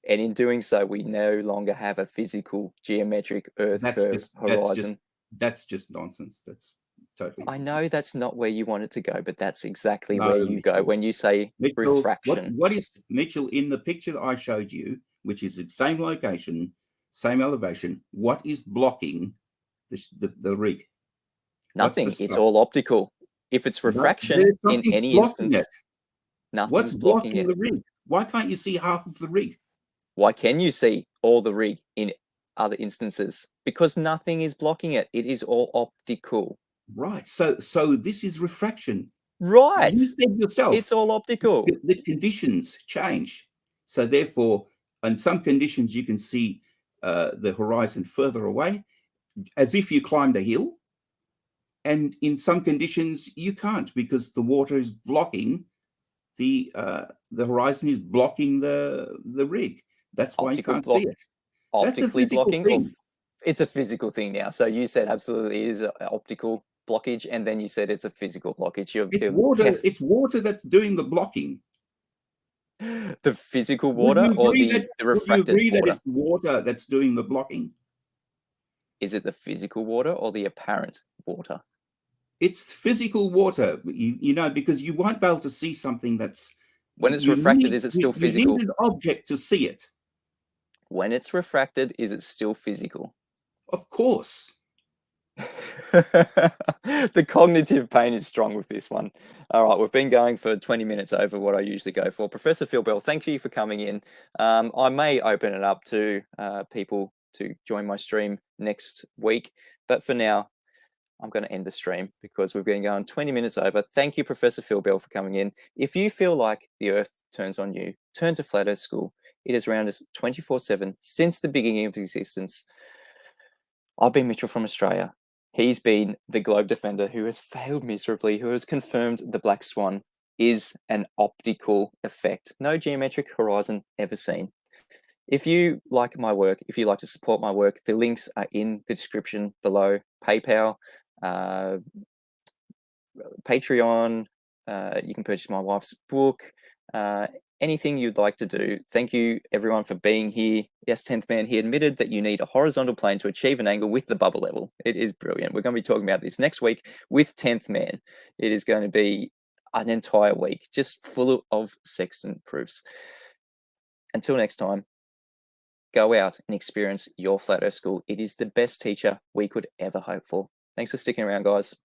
A: And in doing so, we no longer have a physical geometric Earth curve horizon.
I: That's just nonsense. That's totally.
A: I know that's not where you want it to go, but that's exactly where you go when you say refraction.
I: What is, Mitchell, in the picture that I showed you, which is the same location, same elevation, what is blocking the rig?
A: Nothing. It's all optical. If it's refraction in any instance, nothing's blocking it.
I: The rig? Why can't you see half of the rig?
A: Why can you see all the rig in other instances? Because nothing is blocking it. It is all optical.
I: Right. So this is refraction.
A: Right.
I: You said yourself.
A: It's all optical.
I: The conditions change. So therefore, in some conditions, you can see the horizon further away, as if you climbed a hill. And in some conditions, you can't, because the water is blocking the horizon is blocking the rig. That's why you can't see it.
A: Optically blocking. It's a physical thing now. So you said absolutely it is an optical blockage, and then you said it's a physical blockage.
I: It's water that's doing the blocking.
A: The physical water or the refracted
I: water? Would you agree
A: water?
I: that it's water that's doing the blocking?
A: Is it the physical water or the apparent water?
I: It's physical water, you know, because you won't be able to see something that's...
A: When it's refracted, is it still physical?
I: You need an object to see it.
A: When it's refracted, is it still physical?
I: Of course.
A: The cognitive pain is strong with this one. All right, we've been going for 20 minutes over what I usually go for. Professor Phil Bell, thank you for coming in. I may open it up to people to join my stream next week, but for now, I'm going to end the stream because we've been going 20 minutes over. Thank you, Professor Phil Bell, for coming in. If you feel like the Earth turns on you, turn to Flat Earth School. It is around us 24/7 since the beginning of existence. I've been Mitchell from Australia. He's been the globe defender who has failed miserably, who has confirmed the black swan is an optical effect. No geometric horizon ever seen. If you like my work, if you like to support my work, the links are in the description below. PayPal, Patreon, you can purchase my wife's book, anything you'd like to do. Thank you everyone for being here. Yes, 10th Man, he admitted that you need a horizontal plane to achieve an angle with the bubble level. It is brilliant. We're going to be talking about this next week with 10th Man. It is going to be an entire week just full of sextant proofs. Until next time, go out and experience your Flat Earth School. It is the best teacher we could ever hope for. Thanks for sticking around, guys.